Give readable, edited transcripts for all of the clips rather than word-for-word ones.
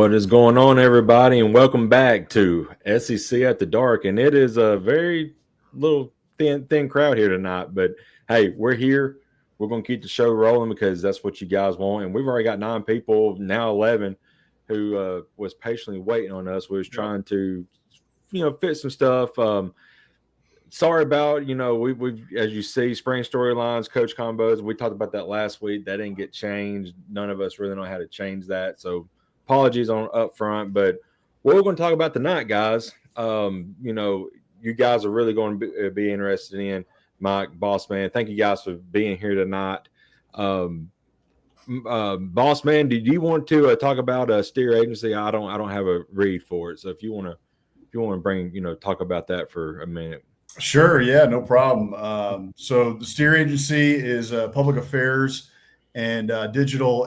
What is going on, everybody, and welcome back to SEC at the Dark. And it is a very little thin crowd here tonight, but hey, we're here. We're going to keep the show rolling because that's what you guys want. And we've already got 9 people, now 11, who was patiently waiting on us. We was trying to, fit some stuff. Sorry about, we've as you see, spring storylines, coach combos. We talked about that last week. That didn't get changed. None of us really know how to change that. So apologies on up front, but what we're going to talk about tonight, guys, you guys are really going to be interested in. Mike, Boss Man, thank you guys for being here tonight. Boss Man, did you want to talk about a steer agency? I don't have a read for it, so if you want to bring talk about that for a minute. Sure, yeah, no problem. So the steer agency is a public affairs and digital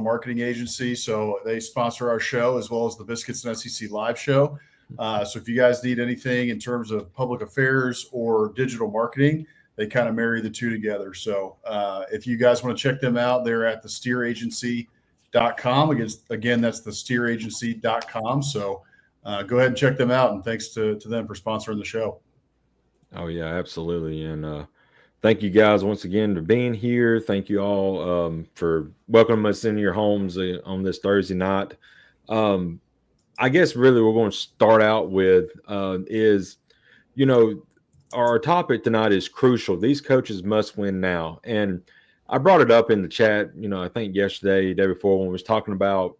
marketing agency. So they sponsor our show as well as the Biscuits and SEC live show. So if you guys need anything in terms of public affairs or digital marketing, they kind of marry the two together. So if you guys want to check them out, they're at thesteeragency.com. Again, that's thesteeragency.com. So go ahead and check them out. And thanks to them for sponsoring the show. Oh, yeah, absolutely. And thank you guys once again for being here. Thank you all for welcoming us into your homes on this Thursday night. I guess really we're going to start out with is, our topic tonight is crucial. These coaches must win now. And I brought it up in the chat, I think yesterday, the day before, when we was talking about,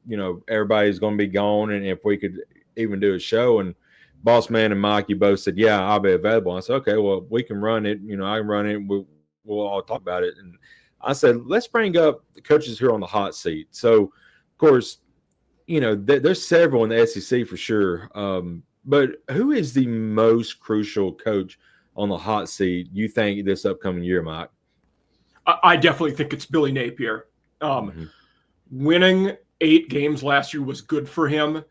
everybody's going to be gone and if we could even do a show. And Boss Man and Mike, you both said, yeah, I'll be available. I said, okay, well, we can run it. I can run it. We'll all talk about it. And I said, let's bring up the coaches who are on the hot seat. So, of course, there's several in the SEC for sure. But who is the most crucial coach on the hot seat, you think, this upcoming year, Mike? I definitely think it's Billy Napier. Winning 8 games last year was good for him,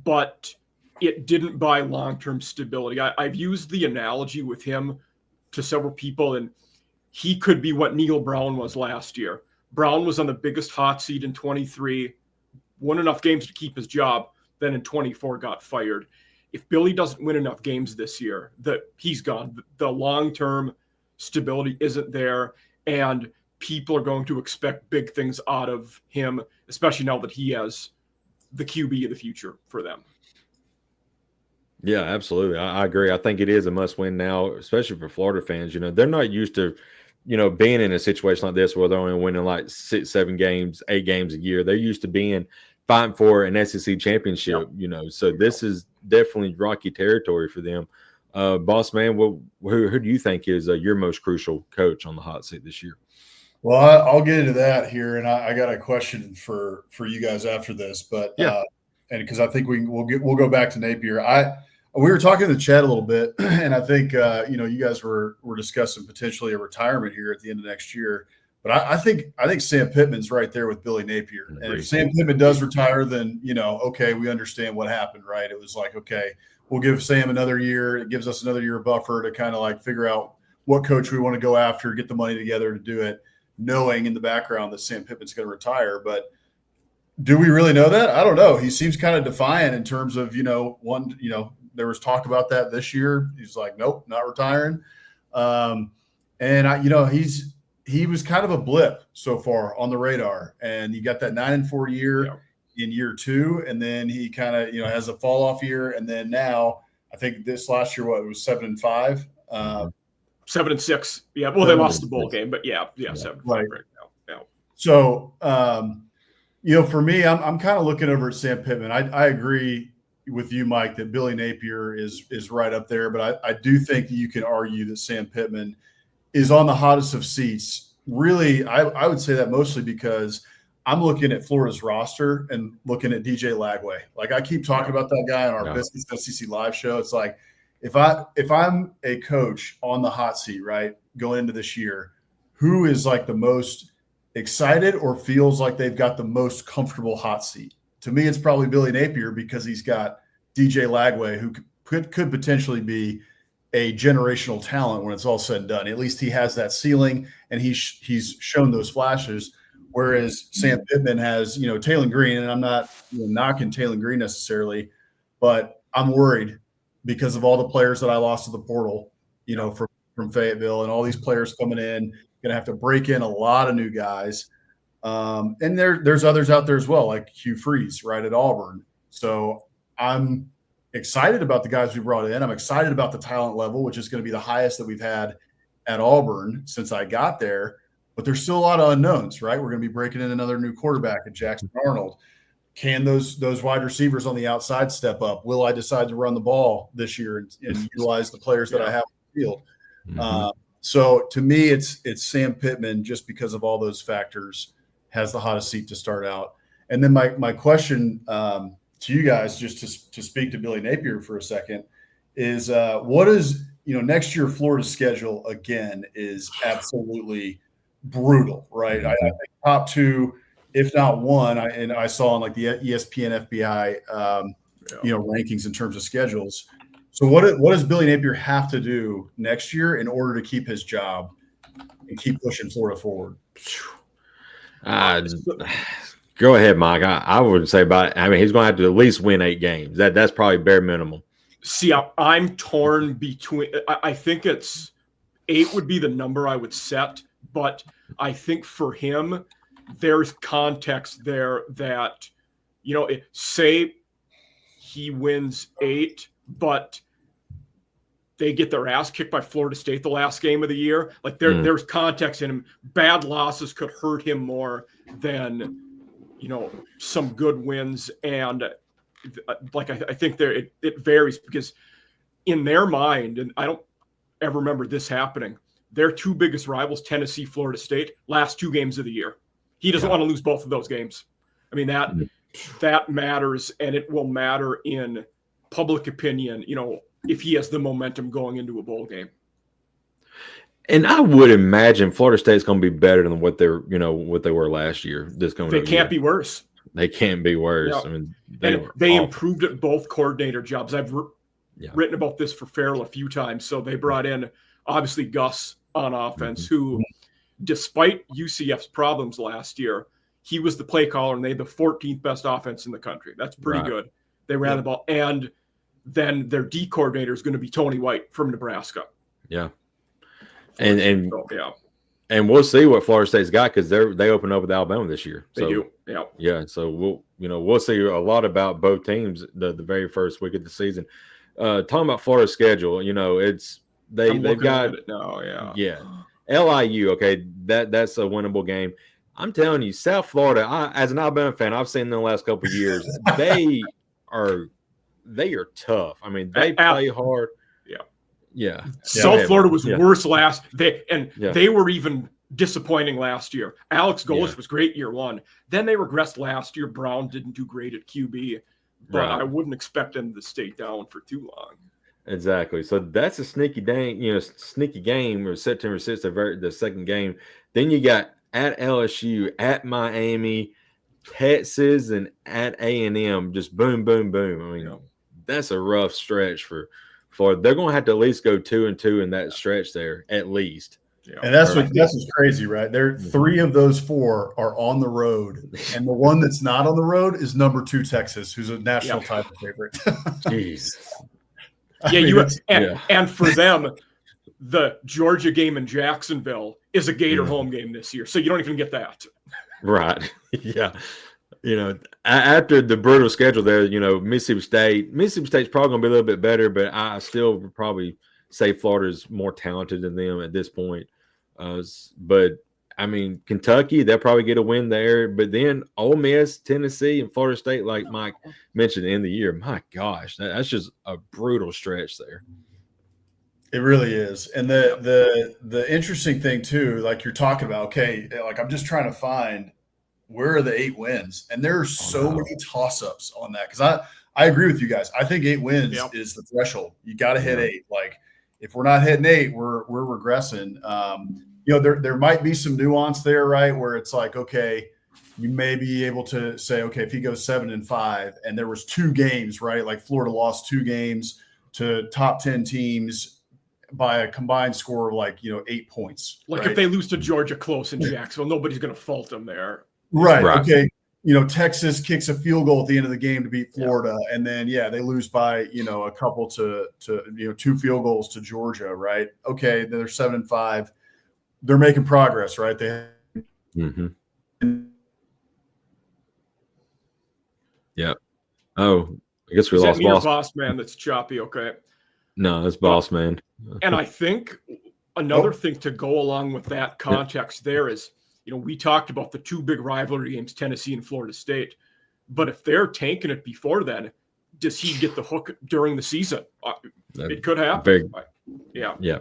but it didn't buy long-term stability. I've used the analogy with him to several people, and he could be what Neil Brown was last year. Brown was on the biggest hot seat in 23, won enough games to keep his job, then in 24 got fired. If Billy doesn't win enough games this year, he's gone. The long-term stability isn't there, and people are going to expect big things out of him, especially now that he has the QB of the future for them. Yeah, absolutely. I agree. I think it is a must-win now, especially for Florida fans. They're not used to, being in a situation like this where they're only winning like 6, 7 games, 8 games a year. They're used to being fighting for an SEC championship, So this is definitely rocky territory for them. Boss Man, who do you think is your most crucial coach on the hot seat this year? Well, I'll get into that here, and I got a question for you guys after this, but yeah. And because I think we'll go back to Napier. We were talking in the chat a little bit, and I think you guys were discussing potentially a retirement here at the end of next year. But I think Sam Pittman's right there with Billy Napier. And if Sam Pittman does retire, then okay, we understand what happened, right? It was like, okay, we'll give Sam another year. It gives us another year of buffer to kind of like figure out what coach we want to go after, get the money together to do it, knowing in the background that Sam Pittman's going to retire. But do we really know that? I don't know. He seems kind of defiant in terms of, there was talk about that this year. He's like, nope, not retiring. He was kind of a blip so far on the radar. And you got that 9-4 year in year 2. And then he kind of, has a fall off year. And then now I think this last year, it was 7-5. 7-6. Yeah. Well, they lost the bowl game, but yeah, 7-5 right now. Yeah. So, for me, I'm kind of looking over at Sam Pittman. I agree with you, Mike, that Billy Napier is right up there, but I do think that you can argue that Sam Pittman is on the hottest of seats. Really, I would say that mostly because I'm looking at Florida's roster and looking at DJ Lagway. Like I keep talking about that guy on our Biscuits SEC live show. It's like if I'm a coach on the hot seat, right, going into this year, who is like the most excited or feels like they've got the most comfortable hot seat? To me, it's probably Billy Napier because he's got DJ Lagway, who could potentially be a generational talent when it's all said and done. At least he has that ceiling, and he's shown those flashes. Whereas Sam Pittman has, Taylor Green, and I'm not knocking Taylor Green necessarily, but I'm worried because of all the players that I lost to the portal, from Fayetteville, and all these players coming in, going to have to break in a lot of new guys. And there's others out there as well, like Hugh Freeze, right, at Auburn. So I'm excited about the guys we brought in. I'm excited about the talent level, which is going to be the highest that we've had at Auburn since I got there. But there's still a lot of unknowns, right? We're going to be breaking in another new quarterback at Jackson Arnold. Can those wide receivers on the outside step up? Will I decide to run the ball this year and utilize the players that I have on the field? Mm-hmm. So to me, it's Sam Pittman, just because of all those factors, has the hottest seat to start out. And then my question to you guys, just to speak to Billy Napier for a second, is what is next year Florida's schedule again is absolutely brutal, right? I think top two, if not one, I saw on like the ESPN FBI rankings in terms of schedules. So what does Billy Napier have to do next year in order to keep his job and keep pushing Florida forward? Go ahead, Mike. I would say he's going to have to at least win 8 games. That's probably bare minimum. See, I'm torn between. I think it's 8 would be the number I would set, but I think for him, there's context there that, say he wins 8, but they get their ass kicked by Florida State the last game of the year. Like there's context in him. Bad losses could hurt him more than, some good wins. And like, I think it varies, because in their mind, and I don't ever remember this happening, their 2 biggest rivals, Tennessee, Florida State, last 2 games of the year. He doesn't want to lose both of those games. I mean, that matters, and it will matter in public opinion, if he has the momentum going into a bowl game. And I would imagine Florida State's going to be better than what they were last year. They can't be worse. They can't be worse. Yeah. I mean, they improved at both coordinator jobs. I've written about this for Farrell a few times. So they brought in, obviously, Gus on offense, who, despite UCF's problems last year, he was the play caller, and they had the 14th best offense in the country. That's pretty good. They ran the ball. And then their D coordinator is going to be Tony White from Nebraska. Yeah. And we'll see what Florida State's got, because they open up with Alabama this year. They do. Yeah. So we'll see a lot about both teams the very first week of the season. Talking about Florida's schedule, they've got LIU. Okay, that's a winnable game. I'm telling you, South Florida. As an Alabama fan, I've seen them the last couple of years. They are tough. I mean, they play hard. Yeah. South Florida was worse last. They were even disappointing last year. Alex Golish was great year 1. Then they regressed last year. Brown didn't do great at QB, but I wouldn't expect them to stay down for too long. Exactly. So that's a sneaky game. Or September 6th, the second game. Then you got at LSU, at Miami, Texas, and at A&M. Just boom, boom, boom. I mean, that's a rough stretch for Florida. They're going to have to at least go 2-2 in that stretch there, at least. Yeah. And that's what's crazy, right? There, 3 of those 4 are on the road, and the one that's not on the road is number 2 Texas, who's a national title favorite. Jeez. And for them, the Georgia game in Jacksonville is a Gator home game this year, so you don't even get that. Right. Yeah. After the brutal schedule there, Mississippi State's probably going to be a little bit better, but I still would probably say Florida's more talented than them at this point. But, I mean, Kentucky, they'll probably get a win there. But then Ole Miss, Tennessee, and Florida State, like Mike mentioned, in the year, my gosh, that's just a brutal stretch there. It really is. And the interesting thing, too, like you're talking about, okay, like I'm just trying to find – where are the 8 wins? And there are so many toss-ups on that, because I agree with you guys. I think 8 wins is the threshold. You got to hit 8. Like, if we're not hitting 8, we're regressing. There might be some nuance there, right, where it's like, okay, you may be able to say, okay, if he goes 7-5, and there was 2 games, right, like Florida lost 2 games to top 10 teams by a combined score of 8 points. Like, right? if they lose to Georgia close in Jacksonville, nobody's going to fault them there. Right. Right. Okay. Texas kicks a field goal at the end of the game to beat Florida, and then they lose by a couple to 2 field goals to Georgia. Right. Okay. Then they're 7-5. They're making progress. Right. Mm-hmm. Yeah. Oh, I guess we lost Boss Man. That's choppy. Okay. No, that's Boss Man. And I think another thing to go along with that context there is, we talked about the 2 big rivalry games, Tennessee and Florida State. But if they're tanking it before then, does he get the hook during the season? It could happen. Yeah.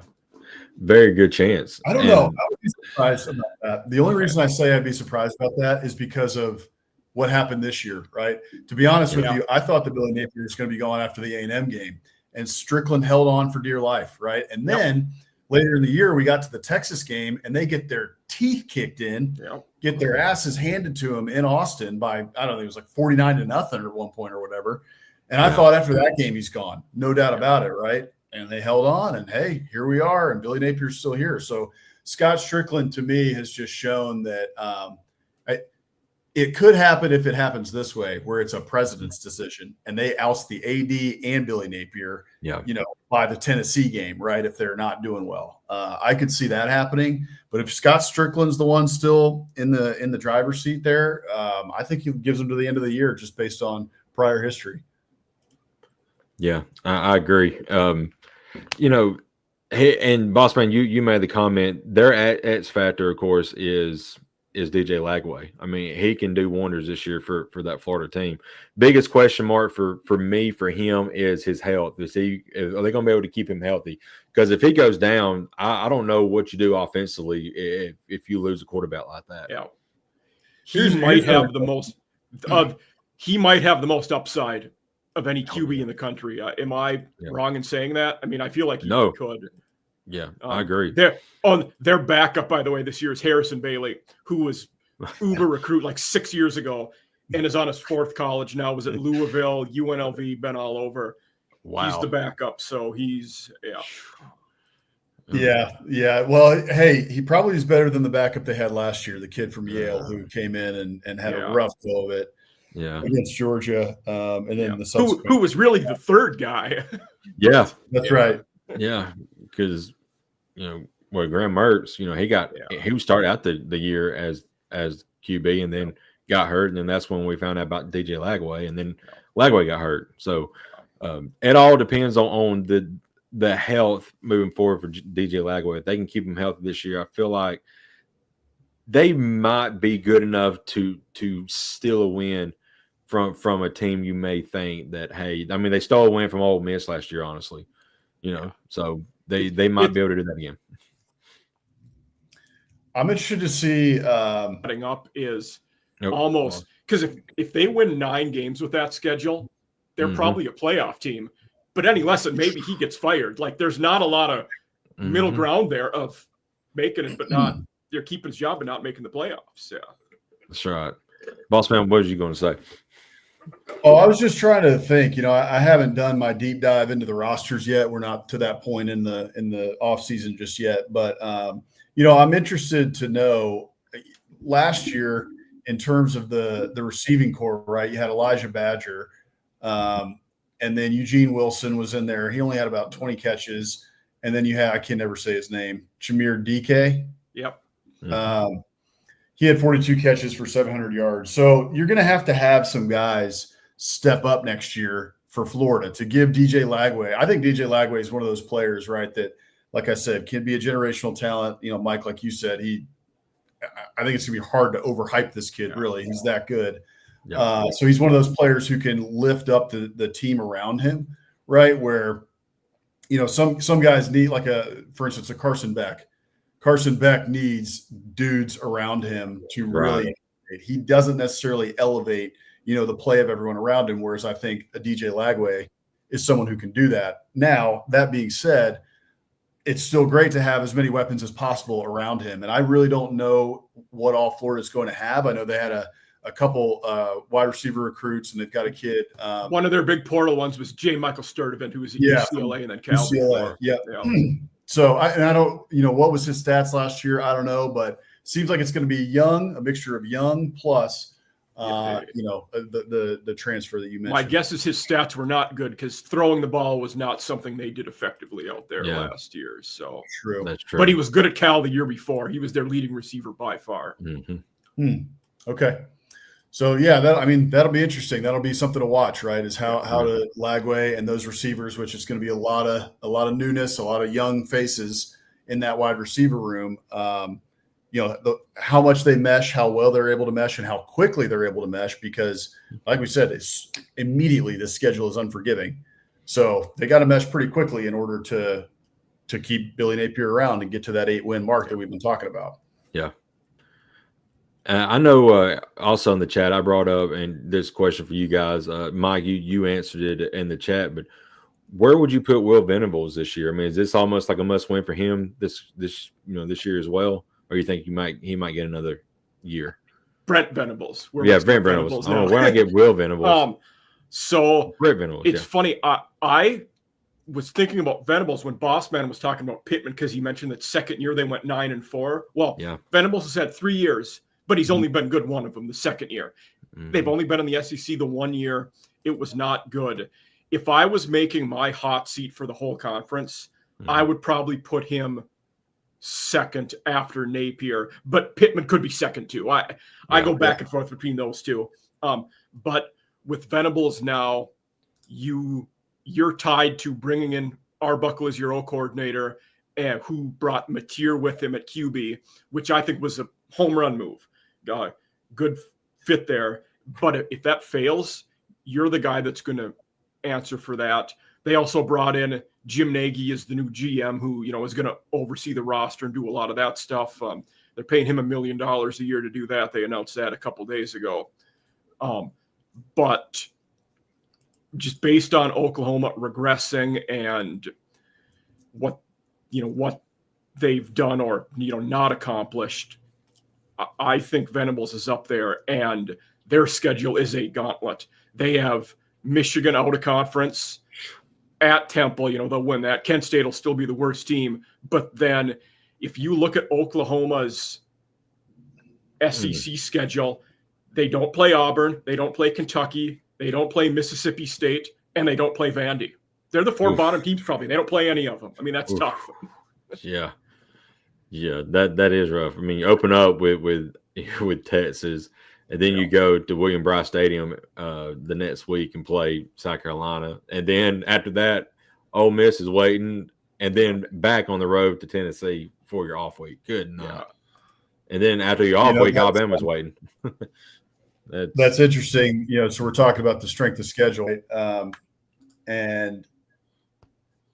Very good chance. I don't know. I would be surprised about that. The only reason I say I'd be surprised about that is because of what happened this year, right? To be honest with you, I thought that Billy Napier was going to be going after the A&M game, and Strickland held on for dear life, right? And then later in the year, we got to the Texas game, and they get their teeth kicked in, get their asses handed to them in Austin by, I don't know, it was like 49-0 at one point or whatever. And I thought after that game, he's gone. No doubt about it, right? And they held on, and hey, here we are, and Billy Napier's still here. So Scott Strickland, to me, has just shown that it could happen if it happens this way, where it's a president's decision, and they oust the AD and Billy Napier, by the Tennessee game, right? If they're not doing well, I could see that happening. But if Scott Strickland's the one still in the driver's seat there, I think he gives them to the end of the year just based on prior history. Yeah, I agree. Hey, and Boss Man, you made the comment. Their X factor, of course, is DJ Lagway. I mean, he can do wonders this year for that Florida team. Biggest question mark for him is his health. Are they going to be able to keep him healthy? Because if he goes down, I don't know what you do offensively if you lose a quarterback like that. Yeah, he might have the most upside of any QB in the country. Am I wrong in saying that? I mean, I feel like he could. Yeah, I agree. Their backup, by the way, this year is Harrison Bailey, who was uber recruit like 6 years ago and is on his 4th college now. Was at Louisville, UNLV, been all over. Wow. He's the backup, so he's Yeah. Well, hey, he probably is better than the backup they had last year, the kid from Yale who came in and had a rough go of it. Yeah, against Georgia, and then the subsequent who was really the 3rd guy. Yeah, that's right. Yeah, because Graham Mertz, he started out the year as QB and then got hurt, and then that's when we found out about DJ Lagway, and then Lagway got hurt. So it all depends on the health moving forward for DJ Lagway. If they can keep him healthy this year, I feel like they might be good enough to steal a win from a team you may think that, hey, I mean, they stole a win from Ole Miss last year, honestly, so they might be able to do that again. I'm interested to see setting up is almost because if they win 9 games with that schedule, they're probably a playoff team. But any less than maybe he gets fired. Like there's not a lot of middle ground there of making it, but not they're keeping his job and not making the playoffs. Yeah, that's right. Boss Man, what was you going to say? Oh, I was just trying to think. I haven't done my deep dive into the rosters yet. We're not to that point in the off season just yet. But I'm interested to know. Last year, in terms of the receiving corps, right? You had Elijah Badger, and then Eugene Wilson was in there. He only had about 20 catches, and then you had I can never say his name, Jameer DK. Yep. He had 42 catches for 700 yards. So you're going to have some guys step up next year for Florida to give DJ Lagway. I think DJ Lagway is one of those players, right, that, like I said, can be a generational talent. Mike, like you said, I think it's going to be hard to overhype this kid, really. He's that good. Yeah. So he's one of those players who can lift up the team around him, right, where, some guys need, for instance, a Carson Beck. Carson Beck needs dudes around him to really – he doesn't necessarily elevate, the play of everyone around him, whereas I think a DJ Lagway is someone who can do that. Now, that being said, it's still great to have as many weapons as possible around him, and I really don't know what all Florida is going to have. I know they had a couple wide receiver recruits, and they've got a kid. One of their big portal ones was J. Michael Sturdivant, who was at UCLA and then Cal. UCLA, yeah. So I don't, what was his stats last year? I don't know, but seems like it's going to be young, a mixture of young plus, the transfer that you mentioned. My guess is his stats were not good because throwing the ball was not something they did effectively out there last year. So true. That's true. But he was good at Cal the year before. He was their leading receiver by far. Okay. So that'll be interesting. That'll be something to watch, right? Is how to Lagway and those receivers, which is going to be a lot of newness, a lot of young faces in that wide receiver room. How much they mesh, how well they're able to mesh, and how quickly they're able to mesh. Because, like we said, it's immediately the schedule is unforgiving, so they got to mesh pretty quickly in order to keep Billy Napier around and get to that 8-win mark that we've been talking about. Yeah. I know also in the chat I brought up, and this question for you guys, Mike, you answered it in the chat, but where would you put Will Venables this year? I mean, is this almost like a must-win for him this year as well, or you think he might get another year? Brent Venables. Brent Venables. Oh, where I get Will Venables? So Brent Venables. It's funny. I was thinking about Venables when Bossman was talking about Pittman because he mentioned that second year they went 9-4. Well, Venables has had 3 years. But he's only been good one of them the second year. They've only been in the SEC the 1 year. It was not good. If I was making my hot seat for the whole conference, I would probably put him second after Napier. But Pittman could be second too. I go back and forth between those two. But with Venables now, you're tied to bringing in Arbuckle as your O coordinator, and who brought Napier with him at QB, which I think was a home run move. Good fit there. But if that fails, you're the guy that's going to answer for that. They also brought in Jim Nagy as the new GM, who is going to oversee the roster and do a lot of that stuff. They're paying him $1 million a year to do that. They announced that a couple days ago. But just based on Oklahoma regressing and what they've done or not accomplished, I think Venables is up there, and their schedule is a gauntlet. They have Michigan out of conference at Temple. They'll win that. Kent State will still be the worst team. But then if you look at Oklahoma's SEC schedule, they don't play Auburn. They don't play Kentucky. They don't play Mississippi State, and they don't play Vandy. They're the four bottom teams probably. They don't play any of them. I mean, that's tough. Yeah, that is rough. I mean, you open up with Texas, and then you go to William Bryce Stadium the next week and play South Carolina, and then after that, Ole Miss is waiting, and then back on the road to Tennessee for your off week. Good night. And then after your off week, Alabama's waiting. That's interesting. So we're talking about the strength of schedule, and.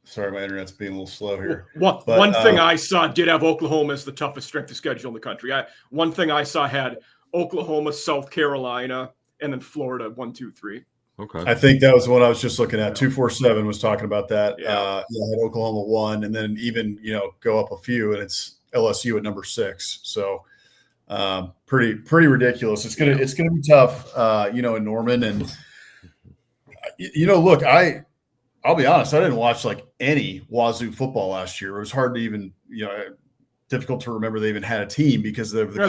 Sorry, my internet's being a little slow here. One thing I saw did have Oklahoma as the toughest strength of schedule in the country. One thing I saw had Oklahoma, South Carolina, and then Florida 1, 2, 3. Okay. I think that was the one I was just looking at. 247 was talking about that. I had Oklahoma 1, and then even go up a few, and it's LSU at number 6. So pretty ridiculous. It's gonna be tough, in Norman. And look, I'll be honest, I didn't watch any Wazoo football last year. It was hard to even, difficult to remember they even had a team because of the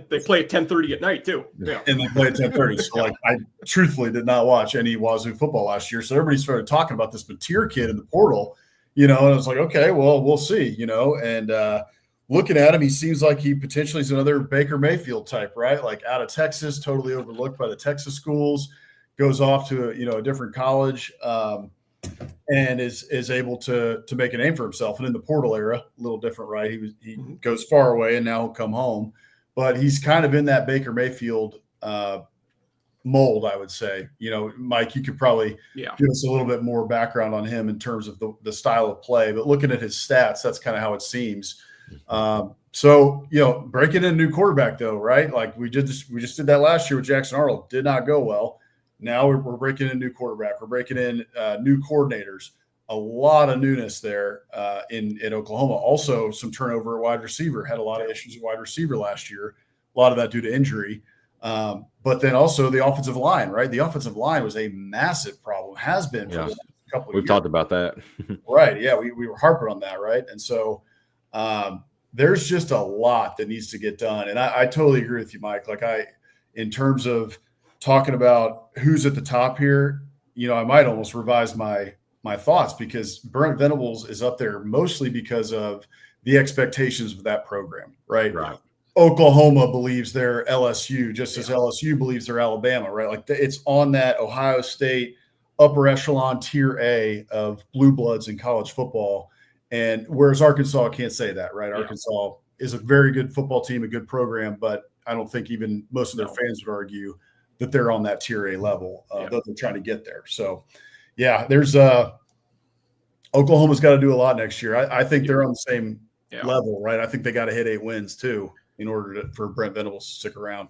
they play at 10:30 at night too. Yeah. And they play at 10:30. So I truthfully did not watch any Wazoo football last year. So everybody started talking about this Napier kid in the portal, and I was like, okay, well, we'll see, and looking at him, he seems like he potentially is another Baker Mayfield type, right? Like out of Texas, totally overlooked by the Texas schools, goes off to a different college. And is able to make a name for himself. And in the portal era, a little different, right? He goes far away and now he'll come home. But he's kind of in that Baker Mayfield mold, I would say. Mike, you could probably give us a little bit more background on him in terms of the style of play. But looking at his stats, that's kind of how it seems. So breaking in a new quarterback, though, right? Like we just did that last year with Jackson Arnold. Did not go well. Now we're breaking in a new quarterback. We're breaking in new coordinators. A lot of newness there in Oklahoma. Also, some turnover at wide receiver. Had a lot of issues at wide receiver last year. A lot of that due to injury. But then also the offensive line, right? The offensive line was a massive problem. Has been for the couple of years. We've talked about that. Right. Yeah, we were harping on that, right? And so, there's just a lot that needs to get done. And I totally agree with you, Mike. Like in terms of talking about who's at the top here, I might almost revise my thoughts, because Brent Venables is up there mostly because of the expectations of that program, right? Right. Oklahoma believes they're LSU, just as LSU believes they're Alabama, right? Like it's on that Ohio State upper echelon tier A of blue bloods in college football. And whereas Arkansas can't say that, right? Yeah. Arkansas is a very good football team, a good program, but I don't think even most of their fans would argue that they're on that tier A level, though they're trying to get there. So, yeah, there's Oklahoma's got to do a lot next year. I think they're on the same level, right? I think they got to hit 8 wins too in order for Brent Venables to stick around.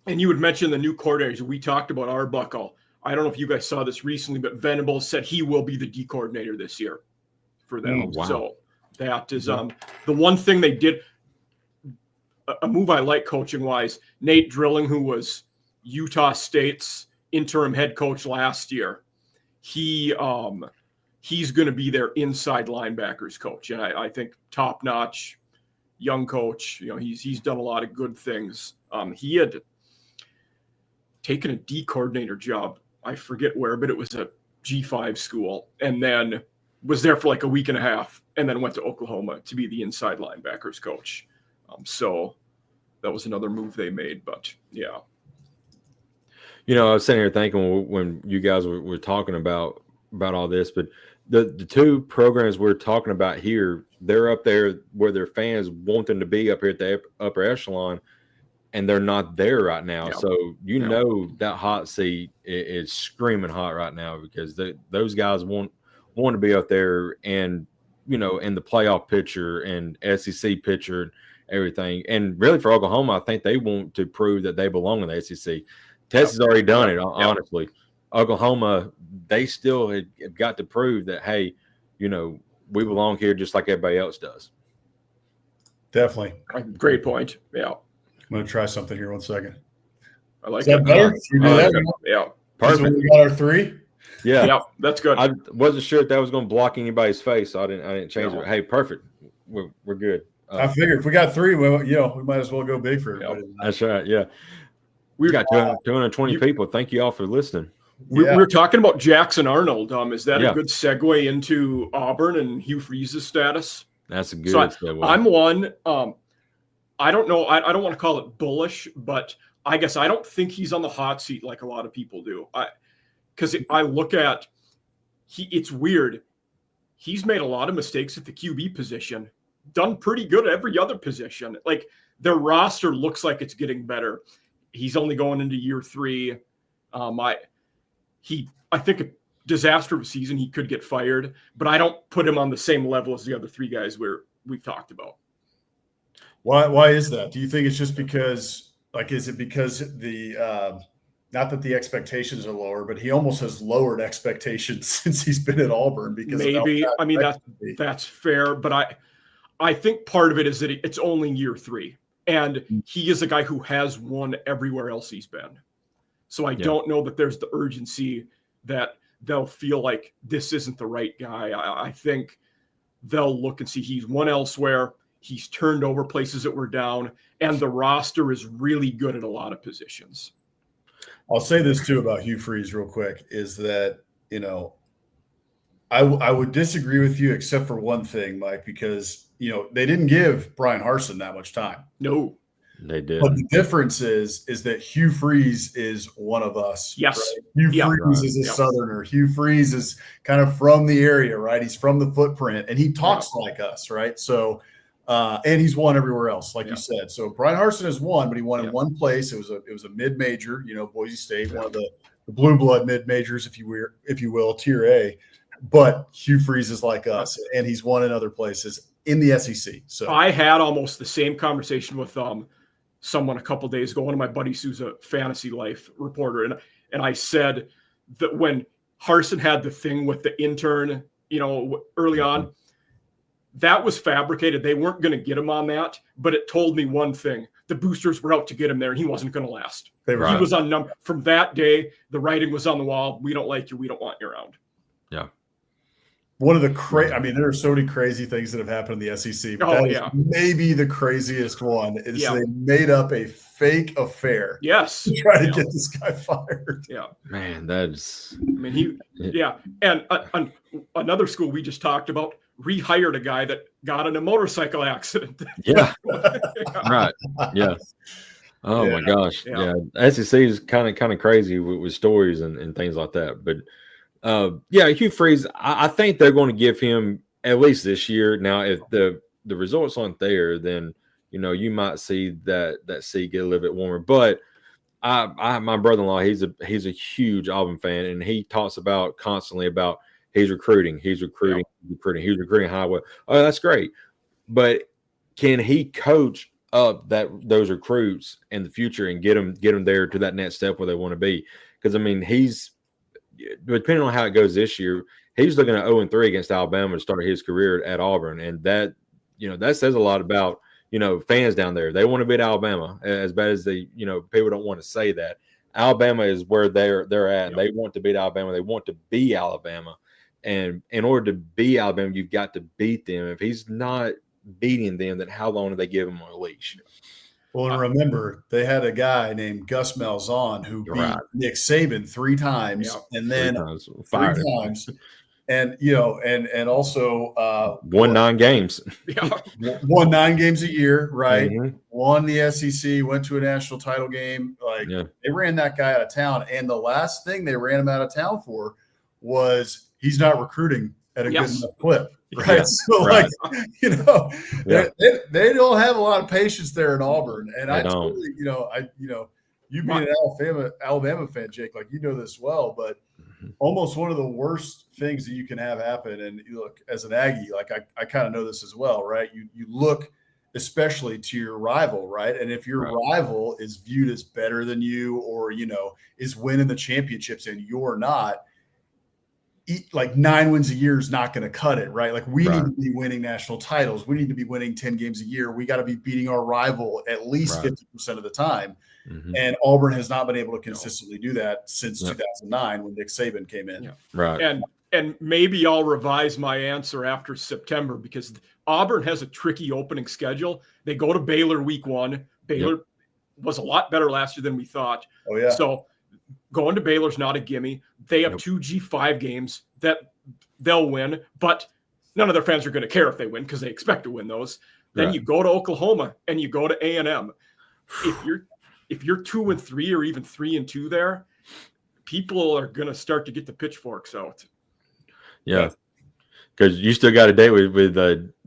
And you had mentioned the new coordinators. We talked about Arbuckle. I don't know if you guys saw this recently, but Venables said he will be the D coordinator this year for them. Wow. So that is the one thing they did. A move I like coaching wise. Nate Drilling, who was Utah State's interim head coach last year, he's going to be their inside linebackers coach, and I think top notch young coach. He's done a lot of good things. He had taken a D coordinator job. I forget where, but it was a G5 school, and then was there for like a week and a half, and then went to Oklahoma to be the inside linebackers coach. So that was another move they made, but yeah. I was sitting here thinking when you guys were talking about all this, but the two programs we're talking about here, they're up there where their fans want them to be, up here at the upper echelon, and they're not there right now. Yeah. So that hot seat is screaming hot right now, because those guys want to be up there and in the playoff picture and SEC picture and everything. And really for Oklahoma, I think they want to prove that they belong in the SEC. Texas already done it, honestly. Oklahoma, they still have got to prove that, hey, we belong here just like everybody else does. Definitely. Great point. Yeah. I'm going to try something here. 1 second. I like that. Better? Yeah. Perfect. We got our 3. Yeah. Yeah, that's good. I wasn't sure if that was going to block anybody's face, so I didn't change it. Hey, perfect. We're good. I figured if we got 3, we might as well go big for everybody. That's right. Yeah. We got 220 people. Thank you all for listening. We were talking about Jackson Arnold. Is that a good segue into Auburn and Hugh Freeze's status? That's a good segue. I'm one. I don't know. I don't want to call it bullish, but I guess I don't think he's on the hot seat like a lot of people do. Because I look at it's weird. He's made a lot of mistakes at the QB position. Done pretty good at every other position. Like their roster looks like it's getting better. He's only going into year 3. I think a disaster of a season, he could get fired, but I don't put him on the same level as the other 3 guys we've talked about. Why is that? Do you think it's just because, is it because the not that the expectations are lower, but he almost has lowered expectations since he's been at Auburn? Because maybe, that's fair, but I think part of it is that it's only year 3. And he is a guy who has won everywhere else he's been. So I don't know that there's the urgency that they'll feel like this isn't the right guy. I think they'll look and see he's won elsewhere. He's turned over places that were down. And the roster is really good at a lot of positions. I'll say this too about Hugh Freeze real quick, is that, I would disagree with you except for one thing, Mike, because they didn't give Brian Harsin that much time. No, they did. But the difference is that Hugh Freeze is one of us. Yes, right? Hugh Freeze is a Southerner. Hugh Freeze is kind of from the area, right? He's from the footprint, and he talks like us, right? So, and he's won everywhere else, like you said. So Brian Harsin has won, but he won in one place. It was a mid-major, Boise State, one of the blue blood mid-majors, if you will, tier A. But Hugh Freeze is like us, and he's won in other places in the SEC. So I had almost the same conversation with someone a couple of days ago, one of my buddies who's a Fantasy Life reporter, and I said that when Harsin had the thing with the intern, early on, that was fabricated. They weren't going to get him on that, but it told me one thing: the boosters were out to get him there, and he wasn't going to last. He was on number from that day. The writing was on the wall. We don't like you. We don't want you around. Yeah. one of the I mean, there are so many crazy things that have happened in the SEC, but that is maybe the craziest one is they made up a fake affair. Yes. To try to get this guy fired. Yeah. Man, that's. I mean, and another school we just talked about rehired a guy that got in a motorcycle accident. Yeah. Right. Yeah. Oh my gosh. Yeah. SEC is kind of crazy with stories and things like that. But Hugh Freeze, I think they're going to give him at least this year. Now, if the results aren't there, then you might see that seat get a little bit warmer. But my brother-in-law, he's a huge Auburn fan, and he talks about constantly about he's recruiting Highway. Oh, that's great. But can he coach up those recruits in the future and get them there to that next step where they want to be? Because I mean, he's depending on how it goes this year, he's looking at 0-3 against Alabama to start his career at Auburn, and that says a lot about fans down there. They want to beat Alabama as bad as people don't want to say that. Alabama is where they're at. Yep. They want to beat Alabama. They want to be Alabama, and in order to be Alabama, you've got to beat them. If he's not beating them, then how long do they give him on a leash? Well, and remember, they had a guy named Gus Malzahn who beat Nick Saban 3 times, and then 3 times. And and also won 9 games. Won 9 games a year, right? Mm-hmm. Won the SEC, went to a national title game. They ran that guy out of town, and the last thing they ran him out of town for was he's not recruiting at a good enough clip. Right. Yeah, so they don't have a lot of patience there in Auburn. And I totally, you being an Alabama fan, Jake, this well, but almost one of the worst things that you can have happen. And you look, as an Aggie, I kind of know this as well, right? You look especially to your rival, right? And if your rival is viewed as better than you, or is winning the championships and you're not, 9 wins a year is not going to cut it, right? We need to be winning national titles. We need to be winning 10 games a year. We got to be beating our rival at least 50% of the time. Mm-hmm. And Auburn has not been able to consistently do that since 2009 when Nick Saban came in. Yeah. Right. And maybe I'll revise my answer after September, because Auburn has a tricky opening schedule. They go to Baylor week 1. Baylor was a lot better last year than we thought. Oh, yeah. So going to Baylor's not a gimme. They have 2 G5 games that they'll win, but none of their fans are going to care if they win because they expect to win those. Then you go to Oklahoma and you go to A&M. If you're 2-3 or even 3-2 there, people are going to start to get the pitchforks out. Yeah, because you still got a date with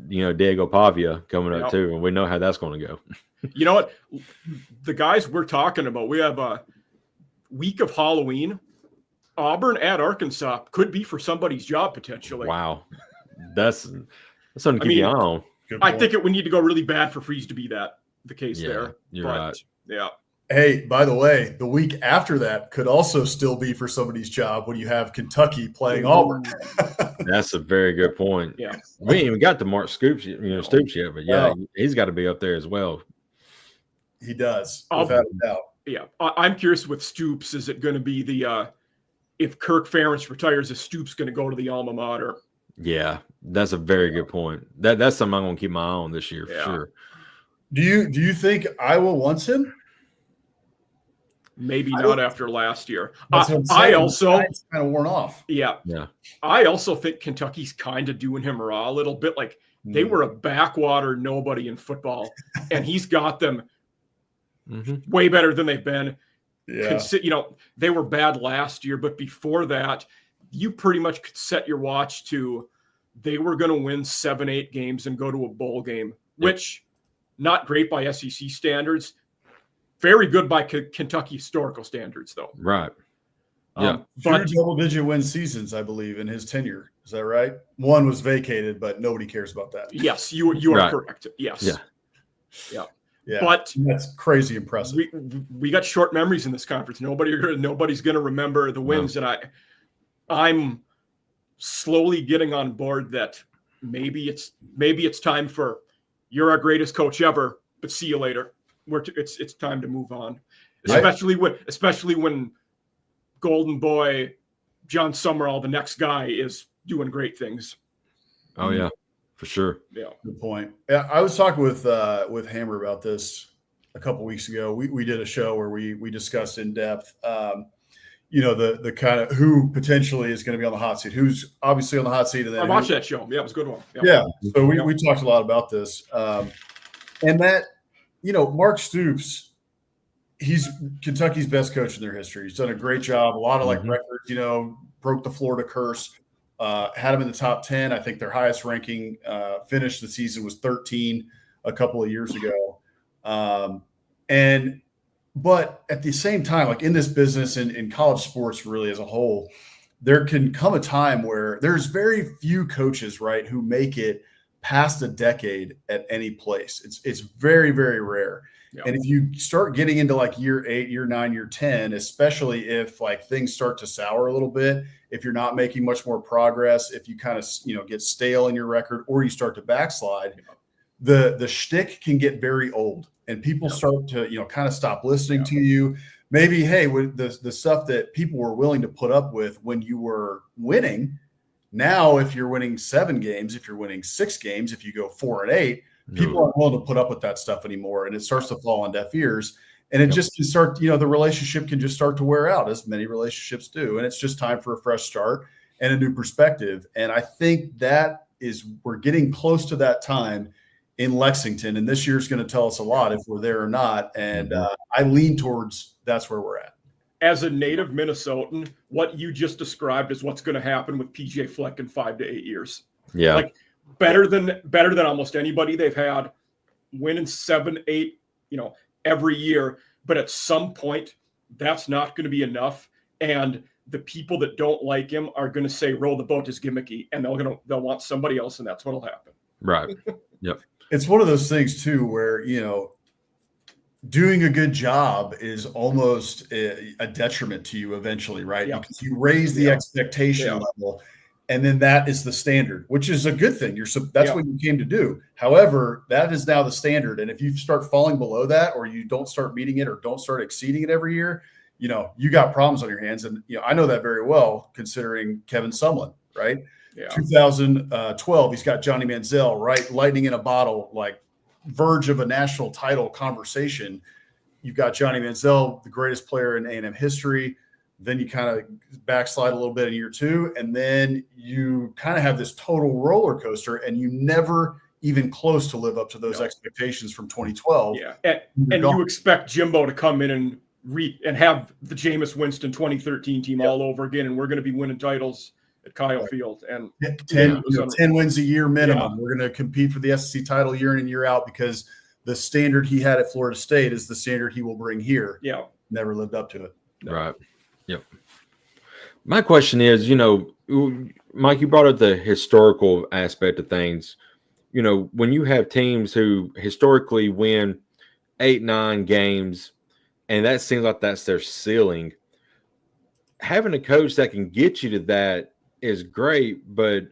Diego Pavia coming up too, and we know how that's going to go. You know what? The guys we're talking about, we have a week of Halloween. Auburn at Arkansas could be for somebody's job potentially. Wow, that's something to keep you on. I think it would need to go really bad for Freeze to be the case there. You're right. Yeah. Hey, by the way, the week after that could also still be for somebody's job when you have Kentucky playing Auburn. That's a very good point. Yeah, we ain't even got to Mark Stoops yet, but he's got to be up there as well. He does, without a doubt. Yeah, I'm curious with Stoops. Is it going to be if Kirk Ferentz retires, is Stoops going to go to the alma mater? Yeah, that's a very good point. That's something I'm going to keep my eye on this year for sure. Do you think Iowa wants him? Maybe not after last year. I also kind of worn off. Yeah. I also think Kentucky's kind of doing him raw a little bit. They were a backwater nobody in football, and he's got them way better than they've been. Yeah. They were bad last year, but before that, you pretty much could set your watch to they were going to win 7-8 games and go to a bowl game, which not great by SEC standards. Very good by Kentucky historical standards, though. Right. Yeah. But double-digit win seasons, I believe, in his tenure. Is that right? One was vacated, but nobody cares about that. Yes, you are correct. Yes. Yeah. But that's crazy impressive. We got short memories in this conference. Nobody's going to remember the wins, and I'm slowly getting on board that maybe it's time for you're our greatest coach ever, but see you later. It's time to move on, especially when Golden Boy John Summerall, the next guy, is doing great things. Oh yeah, for sure. Yeah. Good point. Yeah, I was talking with Hammer about this a couple weeks ago. We did a show where we discussed in depth, the kind of who potentially is going to be on the hot seat, who's obviously on the hot seat, and then I watched that show. Yeah, it was a good one. Yeah. So we talked a lot about this, and that Mark Stoops, he's Kentucky's best coach in their history. He's done a great job. A lot of records, broke the Florida curse. Had them in the top 10. I think their highest ranking finish the season was 13 a couple of years ago. But at the same time, like in this business and in college sports really as a whole, there can come a time where there's very few coaches, right, who make it past a decade at any place. It's very, very rare. Yeah. And if you start getting into like year 8, year 9, year 10, especially if like things start to sour a little bit, if you're not making much more progress, if you kind of, get stale in your record or you start to backslide, the shtick can get very old and people start to, kind of stop listening to you. Maybe, hey, with the stuff that people were willing to put up with when you were winning, now if you're winning 7 games, if you're winning 6 games, if you go 4-8, people aren't willing to put up with that stuff anymore, and it starts to fall on deaf ears. And it just can start, the relationship can just start to wear out, as many relationships do. And it's just time for a fresh start and a new perspective. And I think we're getting close to that time in Lexington. And this year's going to tell us a lot if we're there or not. And I lean towards that's where we're at. As a native Minnesotan, what you just described is what's going to happen with PJ Fleck in 5 to 8 years. Yeah. Like better than almost anybody they've had, winning 7, 8, every year. But at some point, that's not going to be enough. And the people that don't like him are going to say, roll the boat is gimmicky, and they'll want somebody else, and that's what'll happen. Right. Yep. It's one of those things too, where, doing a good job is almost a detriment to you eventually, right? Yeah. Because you raise the expectation level, and then that is the standard, which is a good thing. That's what you came to do. However, that is now the standard. And if you start falling below that, or you don't start meeting it or don't start exceeding it every year, you got problems on your hands. And, I know that very well, considering Kevin Sumlin, right? Yeah. 2012, he's got Johnny Manziel, right? Lightning in a bottle, like verge of a national title conversation. You've got Johnny Manziel, the greatest player in A&M history. Then you kind of backslide a little bit in year 2, and then you kind of have this total roller coaster, and you never even close to live up to those expectations from 2012. Yeah, and you expect Jimbo to come in and have the Jameis Winston 2013 team all over again, and we're going to be winning titles at Kyle Field. And 10 wins a year minimum. Yeah. We're going to compete for the SEC title year in and year out because the standard he had at Florida State is the standard he will bring here. Yeah, never lived up to it. Right. Yep. My question is, Mike, you brought up the historical aspect of things. When you have teams who historically win 8, 9 games, and that seems like that's their ceiling, having a coach that can get you to that is great. But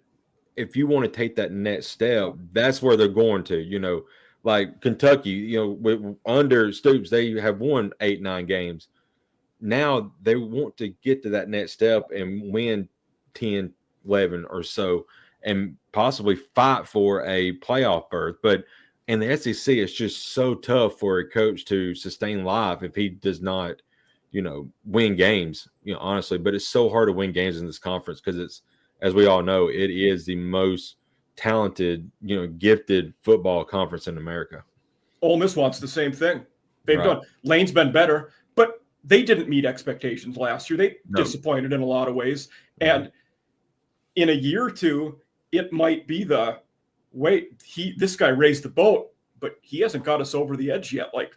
if you want to take that next step, that's where they're going to, like Kentucky, under Stoops, they have won 8, 9 games. Now they want to get to that next step and win 10, 11 or so and possibly fight for a playoff berth. But in the SEC, it's just so tough for a coach to sustain life if he does not, win games, honestly. But it's so hard to win games in this conference because it's, as we all know, it is the most talented, gifted football conference in America. Ole Miss wants the same thing. They've done. Lane's been better, but they didn't meet expectations last year. They disappointed in a lot of ways. And in a year or two, it might be this guy raised the boat, but he hasn't got us over the edge yet. Like,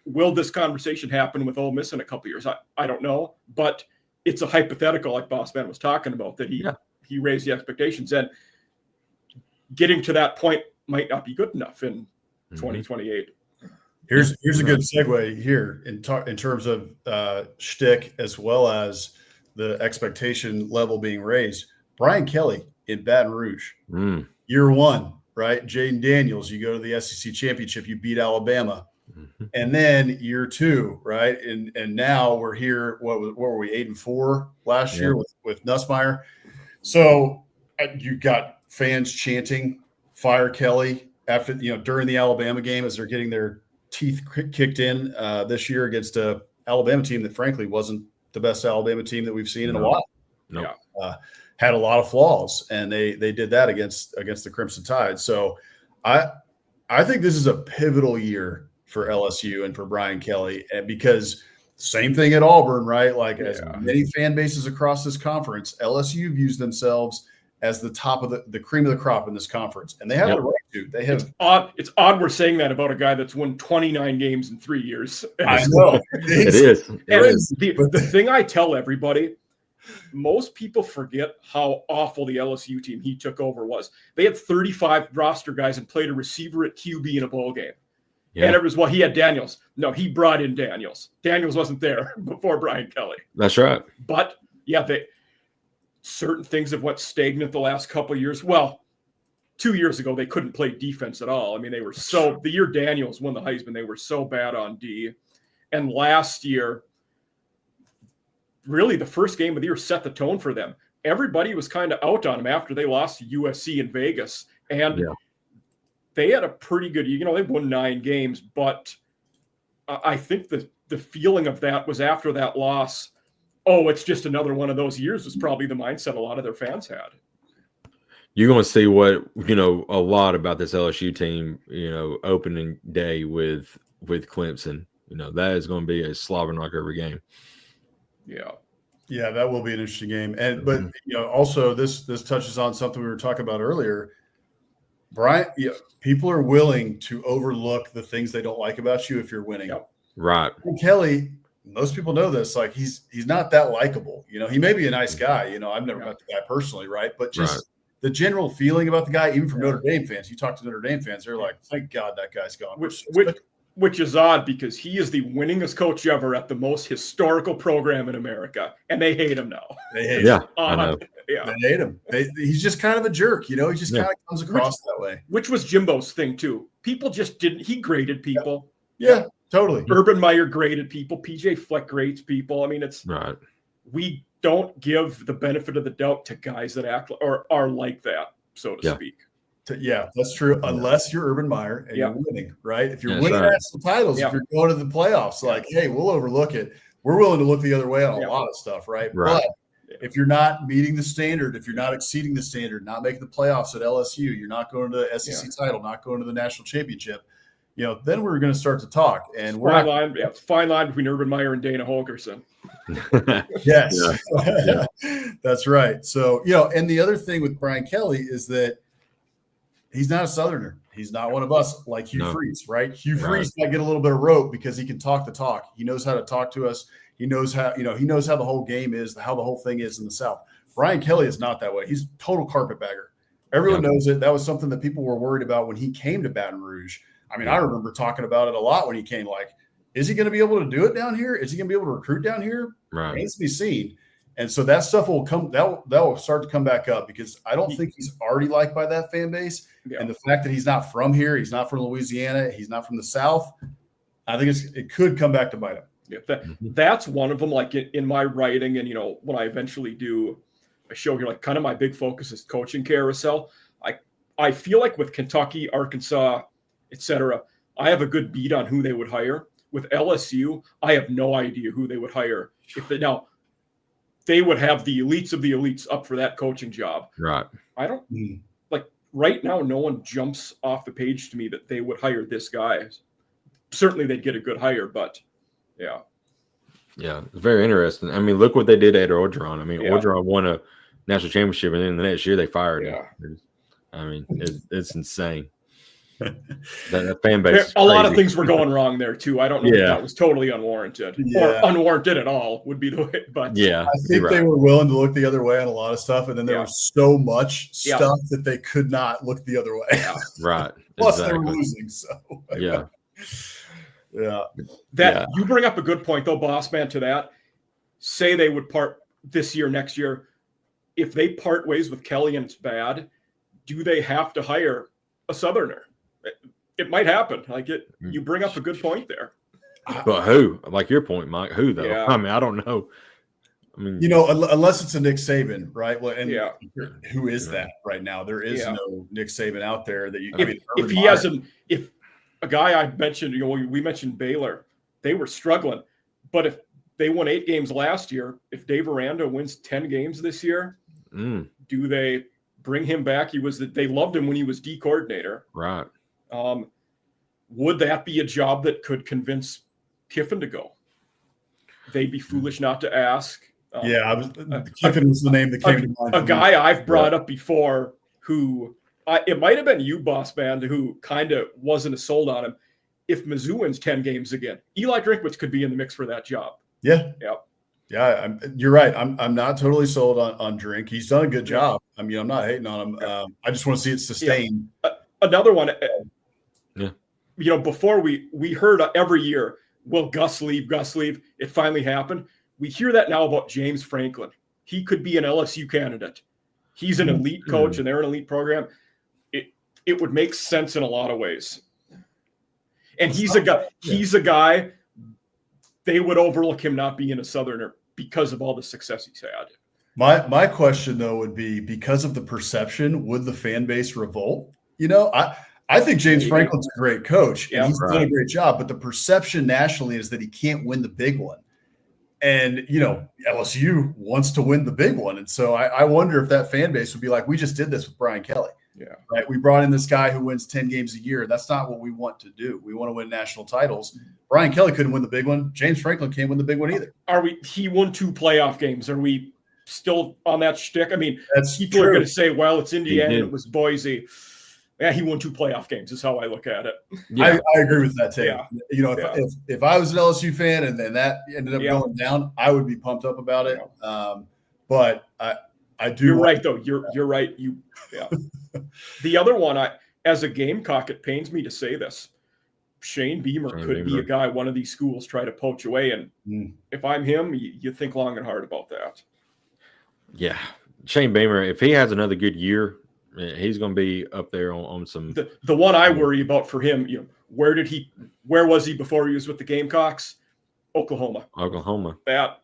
will this conversation happen with Ole Miss in a couple of years? I don't know, but it's a hypothetical, like Boss Man was talking about, that he raised the expectations, and getting to that point might not be good enough in 2028. Here's a good segue here in terms of shtick as well as the expectation level being raised. Brian Kelly in Baton Rouge, year 1, right? Jaden Daniels, you go to the SEC championship, you beat Alabama, and then year 2, right? And now we're here. What were we, 8-4 last year with Nussmeier? So you got fans chanting "Fire Kelly" after during the Alabama game as they're getting their teeth kicked in this year against a Alabama team that frankly wasn't the best Alabama team that we've seen in a while. No. Had a lot of flaws, and they did that against the Crimson Tide. So I think this is a pivotal year for LSU and for Brian Kelly, and because same thing at Auburn, right? Like as many fan bases across this conference, LSU views themselves as the top of the cream of the crop in this conference, and they have the right to. They have. It's odd we're saying that about a guy that's won 29 games in 3 years. I know it is. The thing I tell everybody, most people forget how awful the LSU team he took over was. They had 35 roster guys and played a receiver at QB in a bowl game. Yeah. And it was, he had Daniels. No, he brought in Daniels. Daniels wasn't there before Brian Kelly. That's right. But certain things have went stagnant the last couple of years. Well, 2 years ago, they couldn't play defense at all. I mean, they were the year Daniels won the Heisman, they were so bad on D. And last year, really the first game of the year set the tone for them. Everybody was kind of out on them after they lost to USC in Vegas. And they had a pretty good, they won 9 games, but I think the feeling of that was after that loss, it's just another one of those years was probably the mindset a lot of their fans had. You're going to see what, a lot about this LSU team, opening day with Clemson. That is going to be a slobber knock every game. Yeah. Yeah, that will be an interesting game. But also this touches on something we were talking about earlier. Brian, people are willing to overlook the things they don't like about you if you're winning. Yep. Right. And Kelly, most people know this. Like he's not that likable. He may be a nice guy. I've never met the guy personally, right? But just the general feeling about the guy, even from Notre Dame fans. You talk to Notre Dame fans, they're like, "Thank God that guy's gone." Which is odd because he is the winningest coach ever at the most historical program in America, and they hate him now. They hate him. I know. They hate him. He's just kind of a jerk, He just kind of comes across that way. Which was Jimbo's thing too. People just didn't. He graded people. Yeah, totally. Urban Meyer graded people. PJ Fleck grades people. I mean, it's right. We don't give the benefit of the doubt to guys that act or are like that, so to speak. Yeah, that's true. Unless you're Urban Meyer and you're winning, right? If you're winning national titles, if you're going to the playoffs, hey, we'll overlook it. We're willing to look the other way on a lot of stuff, right? But if you're not meeting the standard, if you're not exceeding the standard, not making the playoffs at LSU, you're not going to the SEC title, not going to the national championship, then we're going to start to talk. And fine line between Urban Meyer and Dana Holgerson. Yes, that's right. So, and the other thing with Brian Kelly is that he's not a Southerner. He's not one of us like Hugh Freeze, right? Hugh Freeze might get a little bit of rope because he can talk the talk. He knows how to talk to us. He knows how, he knows how the whole game is, how the whole thing is in the South. Brian Kelly is not that way. He's a total carpetbagger. Everyone knows it. That was something that people were worried about when he came to Baton Rouge. I mean, I remember talking about it a lot when he came. Like, is he going to be able to do it down here? Is he going to be able to recruit down here? Right. It needs to be seen. And so that stuff will come. That will start to come back up because I don't think he's already liked by that fan base. Yeah. And the fact that he's not from here, he's not from Louisiana, he's not from the South. I think it could come back to bite him. Yeah, that's one of them. Like in my writing, and when I eventually do a show here, like kind of my big focus is coaching carousel. I feel like with Kentucky, Arkansas, etc., I have a good beat on who they would hire. With LSU, I have no idea who they would hire. They would have the elites of the elites up for that coaching job. Right. I don't right now. No one jumps off the page to me that they would hire this guy. Certainly, they'd get a good hire, but yeah, it's very interesting. I mean, look what they did at Orgeron. I mean, Orgeron won a national championship, and then the next year they fired him. I mean, it's insane. That fan base. A lot of things were going wrong there too. I don't know if that was totally unwarranted or unwarranted at all would be the way. But I think they were willing to look the other way on a lot of stuff, and then there was so much stuff that they could not look the other way. Right. Plus, they were losing. So you bring up a good point though, boss man. To that, say they would part this year, next year. If they part ways with Kelly and it's bad, do they have to hire a Southerner? It might happen. You bring up a good point there. But who? Like your point, Mike. Who though? Yeah. I mean, I don't know. I mean, unless it's a Nick Saban, right? Well, and Yeah. who is that right now? There is no Nick Saban out there that you. If a guy I mentioned, we mentioned Baylor, they were struggling, but if they won 8 games last year, if Dave Aranda wins 10 games this year, do they bring him back? They loved him when he was D coordinator, right? Would that be a job that could convince Kiffin to go? They'd be foolish not to ask. Kiffin was the name that came to mind. A guy I've brought up before who it might have been you, Boss Man, who kind of wasn't as sold on him. If Mizzou wins 10 games again, Eli Drinkwitz could be in the mix for that job. Yeah. You're right. I'm not totally sold on Drink. He's done a good job. I mean, I'm not hating on him. I just want to see it sustained. Another one. Before we heard every year, will Gus leave? Gus leave. It finally happened. We hear that now about James Franklin. He could be an LSU candidate. He's an elite coach, and they're an elite program. It would make sense in a lot of ways. And he's a guy. He's a guy. They would overlook him not being a Southerner because of all the success he's had. My question though would be, because of the perception, would the fan base revolt? I think James Franklin's a great coach and he's done a great job, but the perception nationally is that he can't win the big one. And, LSU wants to win the big one. And so I wonder if that fan base would be like, we just did this with Brian Kelly. Yeah. Right. We brought in this guy who wins 10 games a year. That's not what we want to do. We want to win national titles. Brian Kelly couldn't win the big one. James Franklin can't win the big one either. He won 2 playoff games. Are we still on that shtick? I mean, people true. are going to say, well, it's Indiana, it was Boise. Yeah, he won 2 playoff games is how I look at it. Yeah. I agree with that, too. Yeah. If I was an LSU fan and then that ended up going down, I would be pumped up about it. But I do. You're right, though. You're right. The other one, as a Gamecock, it pains me to say this. Shane Beamer could be a guy one of these schools try to poach away. And if I'm him, you think long and hard about that. Yeah. Shane Beamer, if he has another good year, he's going to be up there on some. The one I worry about for him, where was he before he was with the Gamecocks? Oklahoma. That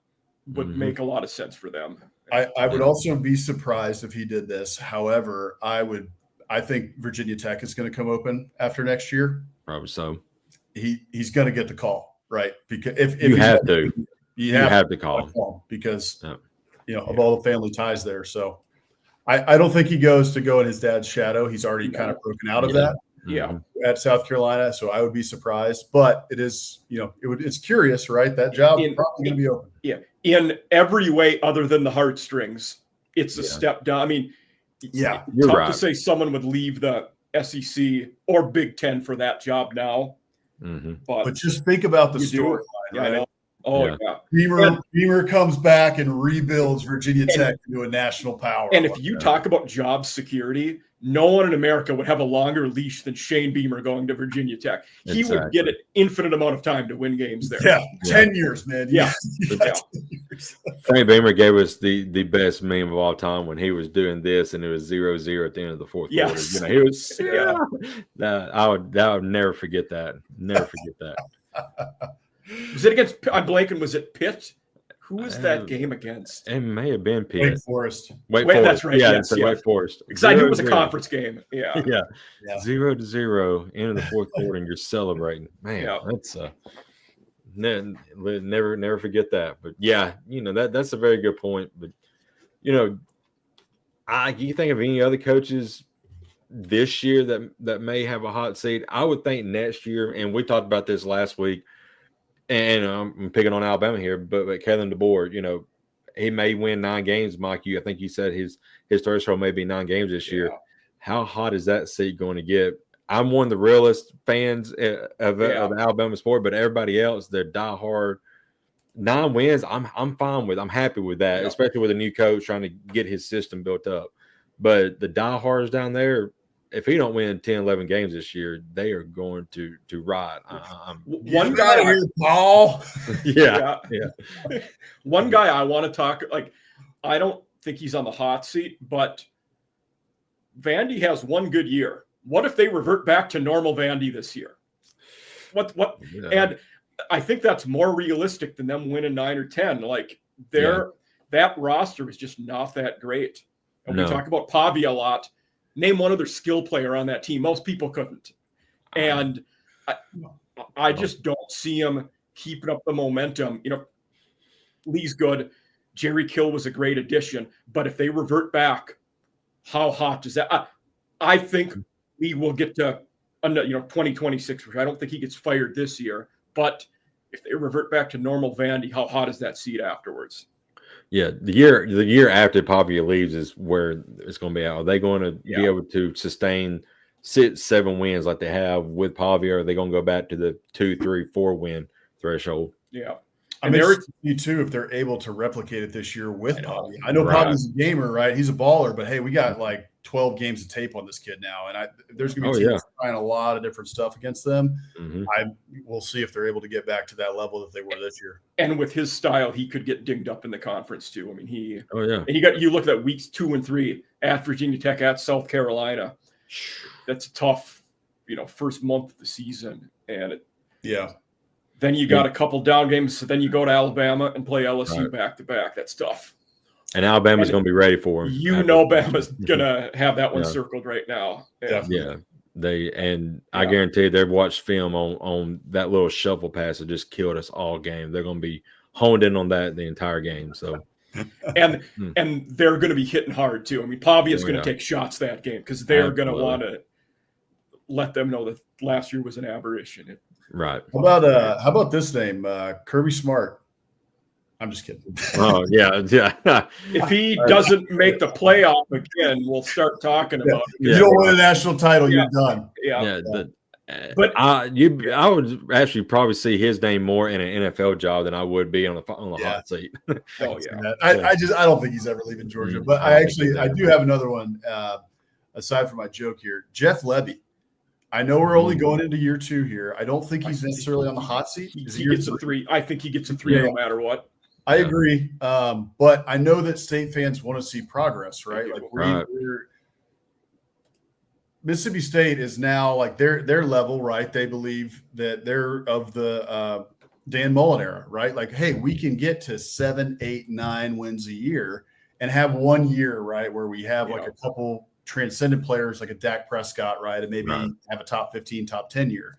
would make a lot of sense for them. I would also be surprised if he did this. However, I think Virginia Tech is going to come open after next year. Probably so. He's going to get the call, right? Because if you have to call because of all the family ties there. So I don't think he goes to go in his dad's shadow. He's already kind of broken out of that. Yeah. At South Carolina. So I would be surprised, but it is, it's curious, right? That job probably going to be open. Yeah. In every way other than the heartstrings, it's a step down. I mean, you're tough right to say someone would leave the SEC or Big Ten for that job now. But just think about the storyline, right? I know. Oh, yeah. Beamer comes back and rebuilds Virginia Tech into a national power. And if you talk about job security, no one in America would have a longer leash than Shane Beamer going to Virginia Tech. He would get an infinite amount of time to win games there. Yeah, 10 years, man. Yeah. Frank Beamer gave us the best meme of all time when he was doing this, and it was 0-0 at the end of the fourth quarter. He was. I would never forget that. Never forget that. Was it against? I'm blanking. Was it Pitt? Who was that game against? It may have been Pitt. Wake Forest. Wake Forest. That's right. Yeah, yes. Wake Forest. Because I knew it was a conference game. Yeah. 0-0 into the fourth quarter, and you're celebrating. Man, that's never forget that. But that's a very good point. But you think of any other coaches this year that may have a hot seat? I would think next year, and we talked about this last week. And I'm picking on Alabama here, but Kevin DeBoer, he may win 9 games. Mike, I think you said his threshold may be 9 games this year. How hot is that seat going to get? I'm one of the realest fans of Alabama sport, but everybody else, they're diehard. 9 wins, I'm fine with. I'm happy with that, especially with a new coach trying to get his system built up. But the diehards down there, if he don't win 10, 11 games this year, they are going to ride. One guy here, Paul. Yeah. One guy I want to talk, I don't think he's on the hot seat, but Vandy has one good year. What if they revert back to normal Vandy this year? What? Yeah. And I think that's more realistic than them winning 9 or 10. that roster is just not that great. And No. we talk about Pavia a lot. Name one other skill player on that team. Most people couldn't. And I just don't see him keeping up the momentum. You know, Lee's good. Jerry Kill was a great addition. But if they revert back, how hot does that? I think Lee will get to 2026. I don't think he gets fired this year. But if they revert back to normal Vandy, how hot is that seat afterwards? Yeah, the year after Pavia leaves is where it's going to be. Are they going to be able to sustain 6-7 wins like they have with Pavia? Or are they going to go back to the 2, 3, 4 win threshold? Yeah. I'm interested to see too if they're able to replicate it this year with Pavia. I know Pavia's a gamer, right? He's a baller, but hey, we got like 12 games of tape on this kid now, and there's going to be teams trying a lot of different stuff against them. We'll see if they're able to get back to that level that they were this year. And with his style, he could get dinged up in the conference too. I mean, you look at weeks 2 and 3 at Virginia Tech, at South Carolina. That's a tough, first month of the season, and then you got a couple down games. So then you go to Alabama and play LSU back to back. That's tough. And Alabama's going to be ready for him. Bama's going to have that one circled right now. Yeah. I guarantee they've watched film on that little shuffle pass that just killed us all game. They're going to be honed in on that the entire game. So, and they're going to be hitting hard too. I mean, Pavia's going to take shots that game because they're going to want to let them know that last year was an aberration. Right. How about this name, Kirby Smart? I'm just kidding. Oh yeah. If he doesn't make the playoff again, we'll start talking about it. If you don't win a national title, you're done. But I would actually probably see his name more in an NFL job than I would be on the hot seat. I don't think he's ever leaving Georgia. But I do have another one aside from my joke here. Jeff Lebby. I know we're only going into year 2 here. I don't think he's necessarily on the hot seat. He gets a 3. I think he gets a 3 no matter what. I agree. But I know that state fans want to see progress, right? Like Mississippi State is now like their level, right? They believe that they're of the Dan Mullen era, right? Like, hey, we can get to 7, 8, 9 wins a year and have 1 year, right, where we have like a couple transcendent players like a Dak Prescott, right? And maybe have a top 15, top 10 year.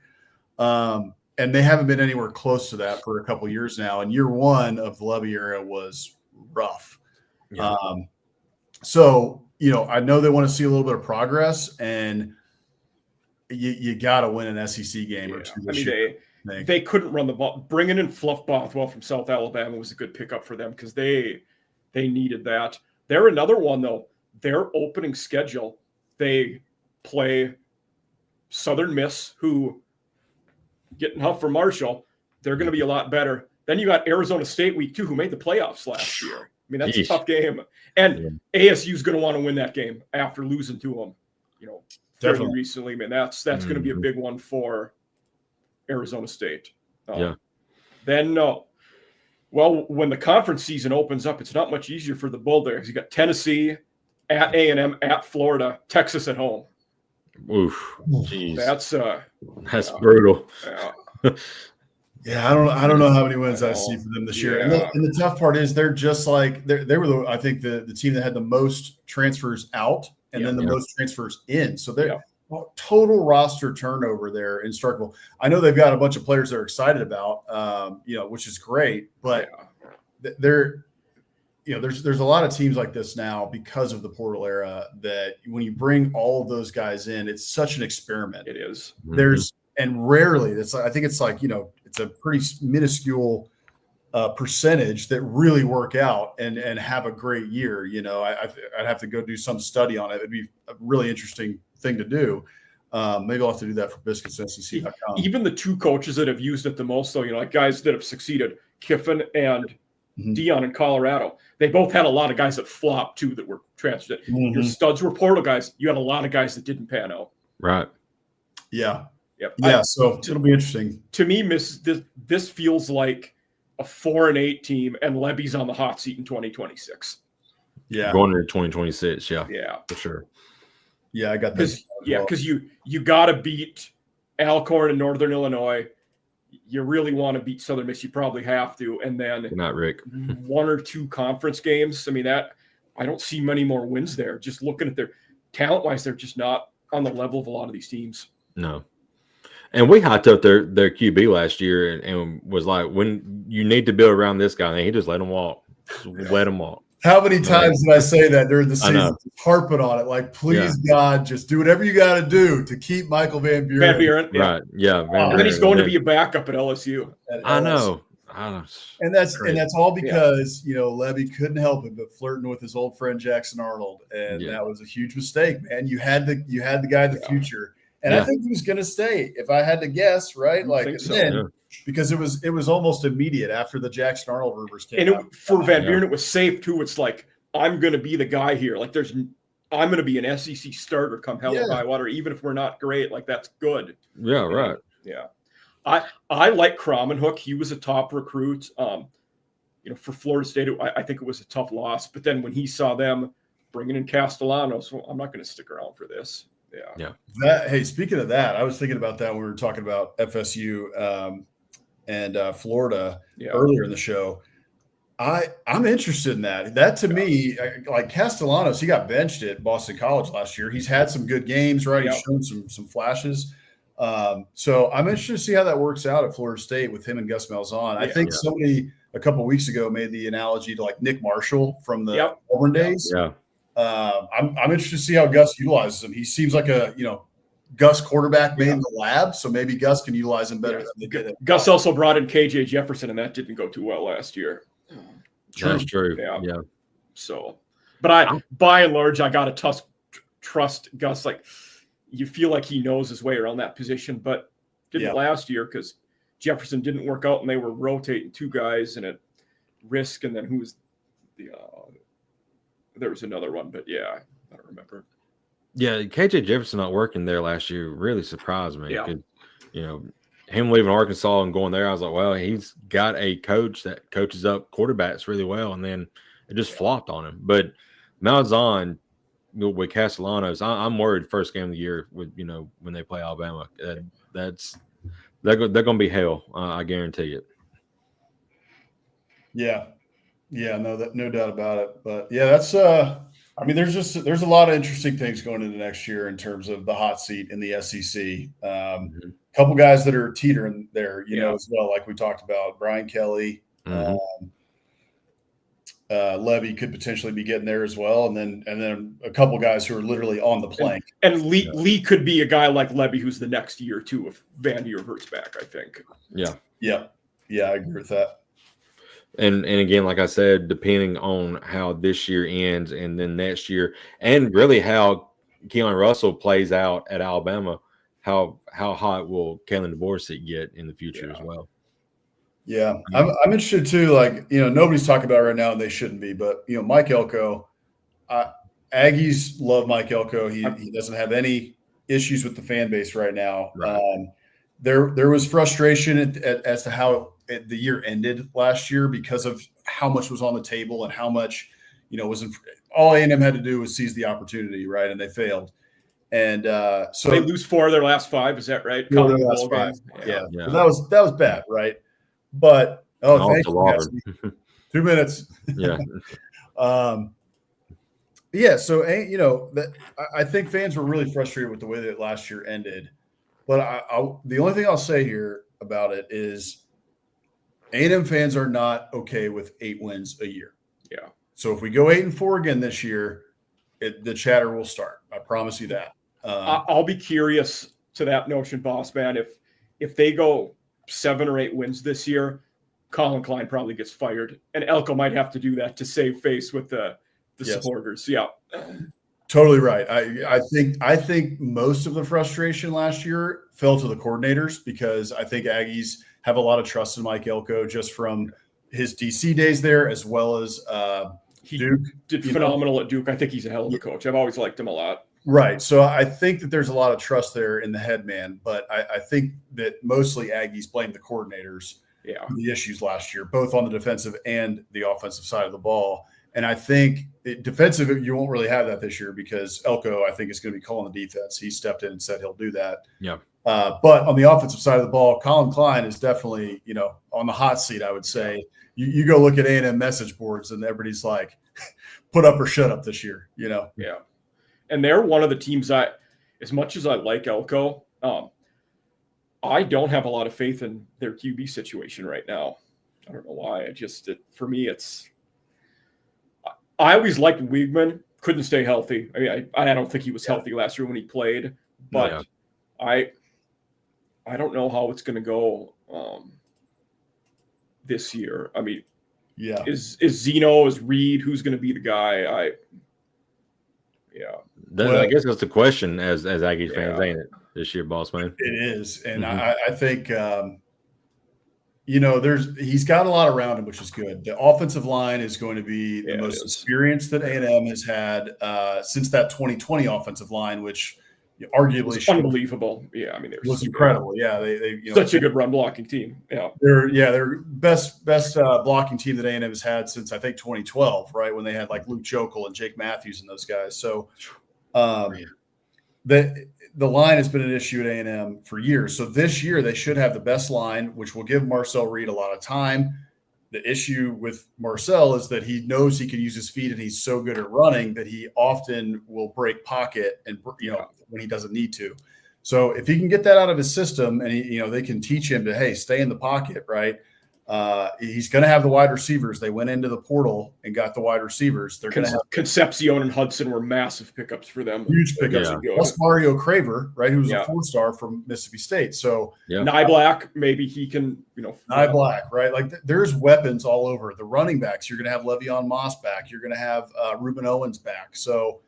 And they haven't been anywhere close to that for a couple of years now. And year 1 of the Lebby era was rough. Yeah. I know they want to see a little bit of progress, and you got to win an SEC game or 2 this year. They couldn't run the ball. Bringing in Fluff Bothwell from South Alabama was a good pickup for them because they needed that. They're another one, though. Their opening schedule, they play Southern Miss, who getting help from Marshall. They're going to be a lot better. Then you got Arizona State week 2, who made the playoffs last year. I mean, that's a tough game. And ASU's going to want to win that game after losing to them, fairly recently. I mean, that's going to be a big one for Arizona State. Then, when the conference season opens up, it's not much easier for the Bulldogs. You got Tennessee at A&M, at Florida, Texas at home. Oof, jeez. That's brutal. Yeah, I don't know how many wins I see for them this year. And the tough part is they're just like they were I think the team that had the most transfers out and then the most transfers in. So they're total roster turnover there in Starkville. I know they've got a bunch of players they're excited about, which is great, but they're there's a lot of teams like this now because of the portal era that when you bring all of those guys in, it's such an experiment. It is. And rarely I think it's like, it's a pretty minuscule percentage that really work out and have a great year. I'd have to go do some study on it. It'd be a really interesting thing to do. Maybe I'll have to do that for biscuits.sec.com. Even the 2 coaches that have used it the most, though, like guys that have succeeded, Kiffin and Dion in Colorado, they both had a lot of guys that flopped too that were transferred. Your studs were portal guys. You had a lot of guys that didn't pan out. Right. Yeah. Yep. So it'll be interesting. To me, this feels like a 4-8 team, and Lebby's on the hot seat in 2026. Yeah. Going into 2026. Yeah. For sure. Yeah, I got this. Because you got to beat Alcorn in Northern Illinois. you really want to beat Southern Miss, you probably have to. And then Not Rick. 1 or 2 conference games. I mean, that I don't see many more wins there. Just looking at their talent-wise, they're just not on the level of a lot of these teams. No. And we hyped up their QB last year and was like, when you need to build around this guy, and he just let him walk. Just let him walk. How many times did I say that during the season? I know. Harping on it, like, please, God, just do whatever you got to do to keep Michael Van Buren. Van Buren, yeah. Right. Yeah. And then he's going to be a backup at LSU. I know. And that's all because Levy couldn't help it but flirting with his old friend Jackson Arnold, and that was a huge mistake, man. You had the guy of the future, and I think he was going to stay if I had to guess, right? Like so, because it was almost immediate after the Jackson Arnold rumors came out. For Van Buren, it was safe too. It's like, I'm going to be the guy here. Like I'm going to be an SEC starter come hell or high water, even if we're not great. Like, that's good. Yeah, right. Yeah. I like Kramenhoek. He was a top recruit. For Florida State, I think it was a tough loss. But then when he saw them bringing in Castellanos, well, I'm not going to stick around for this. Yeah. Hey, speaking of that, I was thinking about that when we were talking about FSU and Florida earlier in the show. I'm interested in that. That to me, like Castellanos, he got benched at Boston College last year. He's had some good games, right? He's shown some flashes. So I'm interested to see how that works out at Florida State with him and Gus Malzahn. I think somebody a couple of weeks ago made the analogy to like Nick Marshall from the Auburn days. Yeah. I'm interested to see how Gus utilizes him. He seems like a Gus quarterback made in the lab, so maybe Gus can utilize him better than they did it. Gus also brought in KJ Jefferson, and that didn't go too well last year. That's true. Yeah. So, but by and large, I got to trust Gus. Like, you feel like he knows his way around that position, but didn't last year because Jefferson didn't work out and they were rotating 2 guys and at risk. And then who was there was another one, but I don't remember. Yeah. KJ Jefferson not working there last year really surprised me. Yeah. Him leaving Arkansas and going there, I was like, well, he's got a coach that coaches up quarterbacks really well. And then it just flopped on him. But Malzahn, with Castellanos, I'm worried first game of the year with when they play Alabama. They're going to be hell. I guarantee it. Yeah, no doubt about it. But that's there's a lot of interesting things going into next year in terms of the hot seat in the SEC. Couple guys that are teetering there, as well, like we talked about. Brian Kelly. Levy could potentially be getting there as well, and then a couple guys who are literally on the plank. And Lee could be a guy like Levy who's the next year too if Vandy reverts back, I think. Yeah, I agree with that. And again, like I said, depending on how this year ends and then next year, and really how Keon Russell plays out at Alabama, how hot will Kalen DeBoer get in the future as well? Yeah, I'm interested too. Like, nobody's talking about it right now, and they shouldn't be. But Mike Elko, Aggies love Mike Elko. He doesn't have any issues with the fan base right now. Right. There was frustration as to how the year ended last year because of how much was on the table and how much was all A&M had to do was seize the opportunity, right? And they failed. And so they lose 4 of their last 5. Is that right? Their last 5. Yeah. So that was bad, right? But thank you, 2 minutes. Yeah. So I think fans were really frustrated with the way that last year ended. But the only thing I'll say here about it is A&M fans are not okay with 8 wins a year. Yeah. So if we go 8-4 again this year, the chatter will start. I promise you that. I'll be curious to that notion, boss man. If they go 7 or 8 wins this year, Colin Klein probably gets fired, and Elko might have to do that to save face with the supporters. Yeah, totally right. I think most of the frustration last year fell to the coordinators because I think Aggies have a lot of trust in Mike Elko just from his DC days there, as well as Duke did phenomenal at Duke. I think he's a hell of a coach. I've always liked him a lot. Right. So I think that there's a lot of trust there in the head man, but I think that mostly Aggies blame the coordinators for the issues last year, both on the defensive and the offensive side of the ball. And I think defensive, you won't really have that this year because Elko, I think, is going to be calling the defense. He stepped in and said he'll do that. Yeah. But on the offensive side of the ball, Colin Klein is definitely, on the hot seat, I would say. You go look at A&M message boards and everybody's like, put up or shut up this year, Yeah. And they're one of the teams as much as I like Elko, I don't have a lot of faith in their QB situation right now. I don't know why. For me, I always liked Weigman. Couldn't stay healthy. I mean, I don't think he was healthy last year when he played, but I don't know how it's going to go this year. I mean, is Zeno, is Reed, who's going to be the guy? I guess that's the question as Aggies fans, ain't it, this year, boss man? It is, and I think he's got a lot around him, which is good. The offensive line is going to be the most experienced that A&M has had since that 2020 offensive line, which arguably was unbelievable. Yeah, I mean, it was incredible. Yeah, they such a good run blocking team. Yeah, they're best blocking team that A&M has had since I think 2012, right, when they had like Luke Jokel and Jake Matthews and those guys. So the line has been an issue at A&M for years. So this year they should have the best line, which will give Marcel Reed a lot of time. The issue with Marcel is that he knows he can use his feet and he's so good at running that he often will break pocket and when he doesn't need to. So if he can get that out of his system and they can teach him to, hey, stay in the pocket, right? He's going to have the wide receivers. They went into the portal and got the wide receivers. They're going to have Concepcion and Hudson were massive pickups for them. Huge pickups. Plus Mario Craver, right, who's a 4-star from Mississippi State. So Nyblack, maybe he can, Nyblack, right? Like there's weapons all over. The running backs, you're going to have Le'Veon Moss back. You're going to have Ruben Owens back. So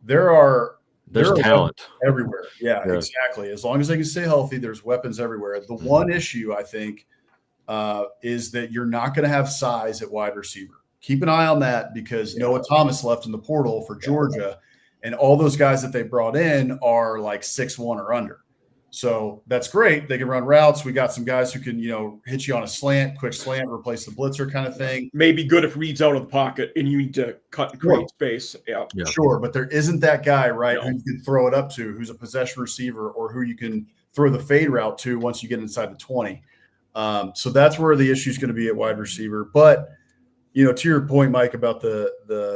there's talent everywhere. Yeah, exactly. As long as they can stay healthy, there's weapons everywhere. The one issue I think is that you're not going to have size at wide receiver. Keep an eye on that because Noah Thomas left in the portal for Georgia, and all those guys that they brought in are like 6'1" or under. So that's great. They can run routes. We got some guys who can, hit you on a quick slant, replace the blitzer kind of thing. Maybe good if Reed's out of the pocket and you need to cut and create space. Yeah, sure. But there isn't that guy, right, who you can throw it up to, who's a possession receiver, or who you can throw the fade route to once you get inside the 20. So that's where the issue is going to be at wide receiver. But, to your point, Mike, about the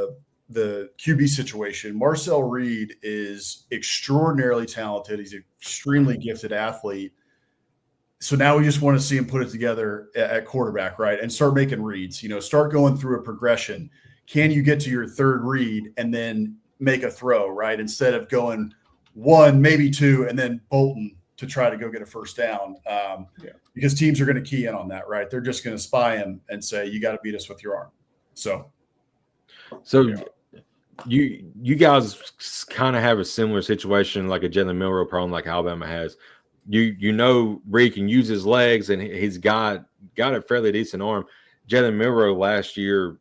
QB situation, Marcel Reed is extraordinarily talented. He's an extremely gifted athlete. So now we just want to see him put it together at quarterback, right, and start making reads. Start going through a progression. Can you get to your third read and then make a throw, right, instead of going 1, maybe 2, and then bolting to try to go get a first down? Because teams are going to key in on that, right? They're just going to spy him and say, you got to beat us with your arm. So you guys kind of have a similar situation like a Jalen Milroe problem like Alabama has. Reed can use his legs and he's got a fairly decent arm. Jalen Milroe last year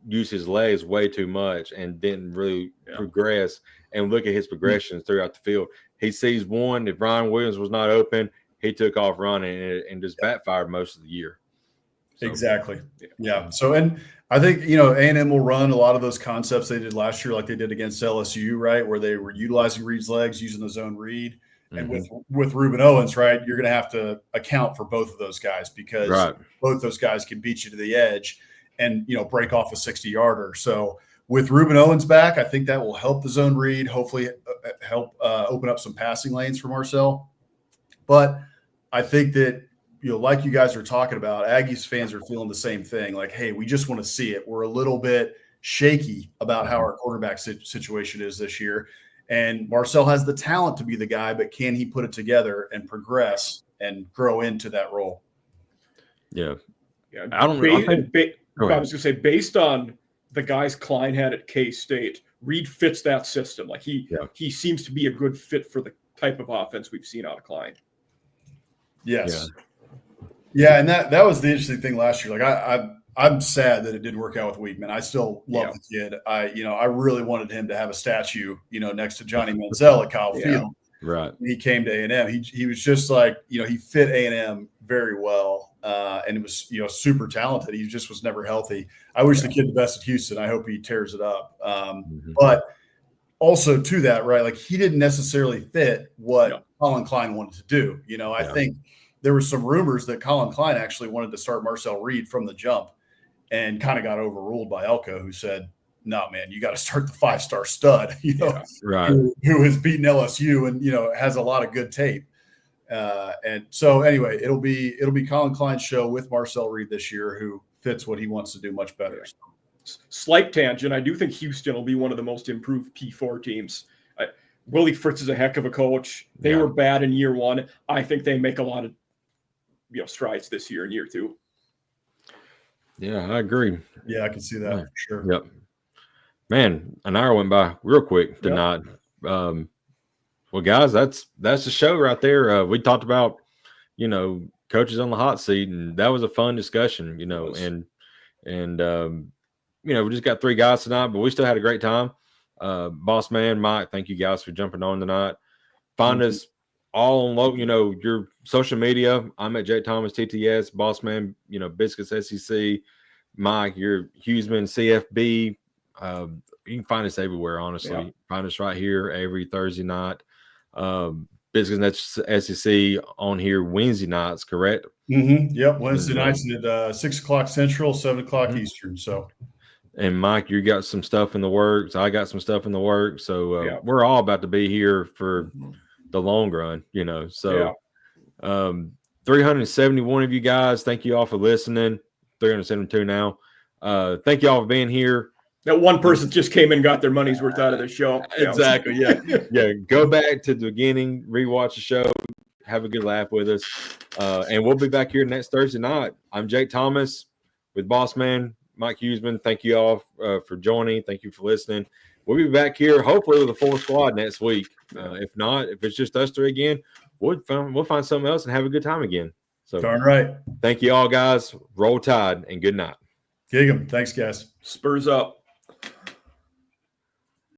used his legs way too much and didn't really progress. And look at his progressions throughout the field. He sees one, if Ryan Williams was not open, he took off running and just backfired most of the year. So, exactly. Yeah. So, and I think, A&M will run a lot of those concepts they did last year, like they did against LSU, right, where they were utilizing Reed's legs, using the zone read. And with Ruben Owens, right, you're going to have to account for both of those guys because both those guys can beat you to the edge and, break off a 60-yarder. So with Ruben Owens back, I think that will help the zone read, hopefully help open up some passing lanes for Marcel. But I think that, like you guys are talking about, Aggies fans are feeling the same thing. Like, hey, we just want to see it. We're a little bit shaky about how our quarterback situation is this year. And Marcel has the talent to be the guy, but can he put it together and progress and grow into that role? Yeah. I don't know. I was going to say, based on the guys Klein had at K-State, Reed fits that system. Like he seems to be a good fit for the type of offense we've seen out of Klein. Yes. Yeah, and that was the interesting thing last year. Like I'm sad that it didn't work out with Weigman. I still love the kid. I really wanted him to have a statue, next to Johnny Manziel at Kyle Field. Right. When he came to A&M. He was just like, he fit A&M very well. And it was, super talented. He just was never healthy. I wish the kid the best at Houston. I hope he tears it up. But also to that, right? Like he didn't necessarily fit what Colin Klein wanted to do. You know, I think there were some rumors that Colin Klein actually wanted to start Marcel Reed from the jump and kind of got overruled by Elko, who said, no, man, you got to start the 5-star stud, you know, who has beaten LSU and, you know, has a lot of good tape. And so anyway, it'll be Colin Klein's show with Marcel Reed this year, who fits what he wants to do much better. Slight tangent. I do think Houston will be one of the most improved P4 teams. Willie Fritz is a heck of a coach. They were bad in year one. I think they make a lot of strides this year in year two. Yeah, I agree. Yeah, I can see that for sure. Yep. Man, an hour went by real quick tonight. Well, guys, that's the show right there. We talked about, coaches on the hot seat, and that was a fun discussion, and we just got 3 guys tonight, but we still had a great time. Boss Man, Mike, thank you guys for jumping on tonight. Find us all on your social media. I'm at Jake Thomas TTS, Boss Man, Biscuits SEC, Mike, your Hughesman CFB. You can find us everywhere, honestly. Find us right here every Thursday night. Biscuits SEC on here Wednesday nights, correct? Yep, Wednesday nights at 6 o'clock Central, 7 o'clock Eastern. So, and Mike, you got some stuff in the works. I got some stuff in the works. So we're all about to be here for the long run, So 371 of you guys, thank you all for listening. 372 now. Thank you all for being here. That one person just came and got their money's worth out of the show. Exactly. Yeah. Go back to the beginning, rewatch the show, have a good laugh with us. And we'll be back here next Thursday night. I'm Jake Thomas with Boss Man, Mike Hughesman. Thank you all for joining. Thank you for listening. We'll be back here hopefully with a full squad next week. If not, if it's just us 3 again, we'll find something else and have a good time again. So darn right. Thank you all, guys. Roll Tide and good night. Gig 'em. Thanks, guys. Spurs up.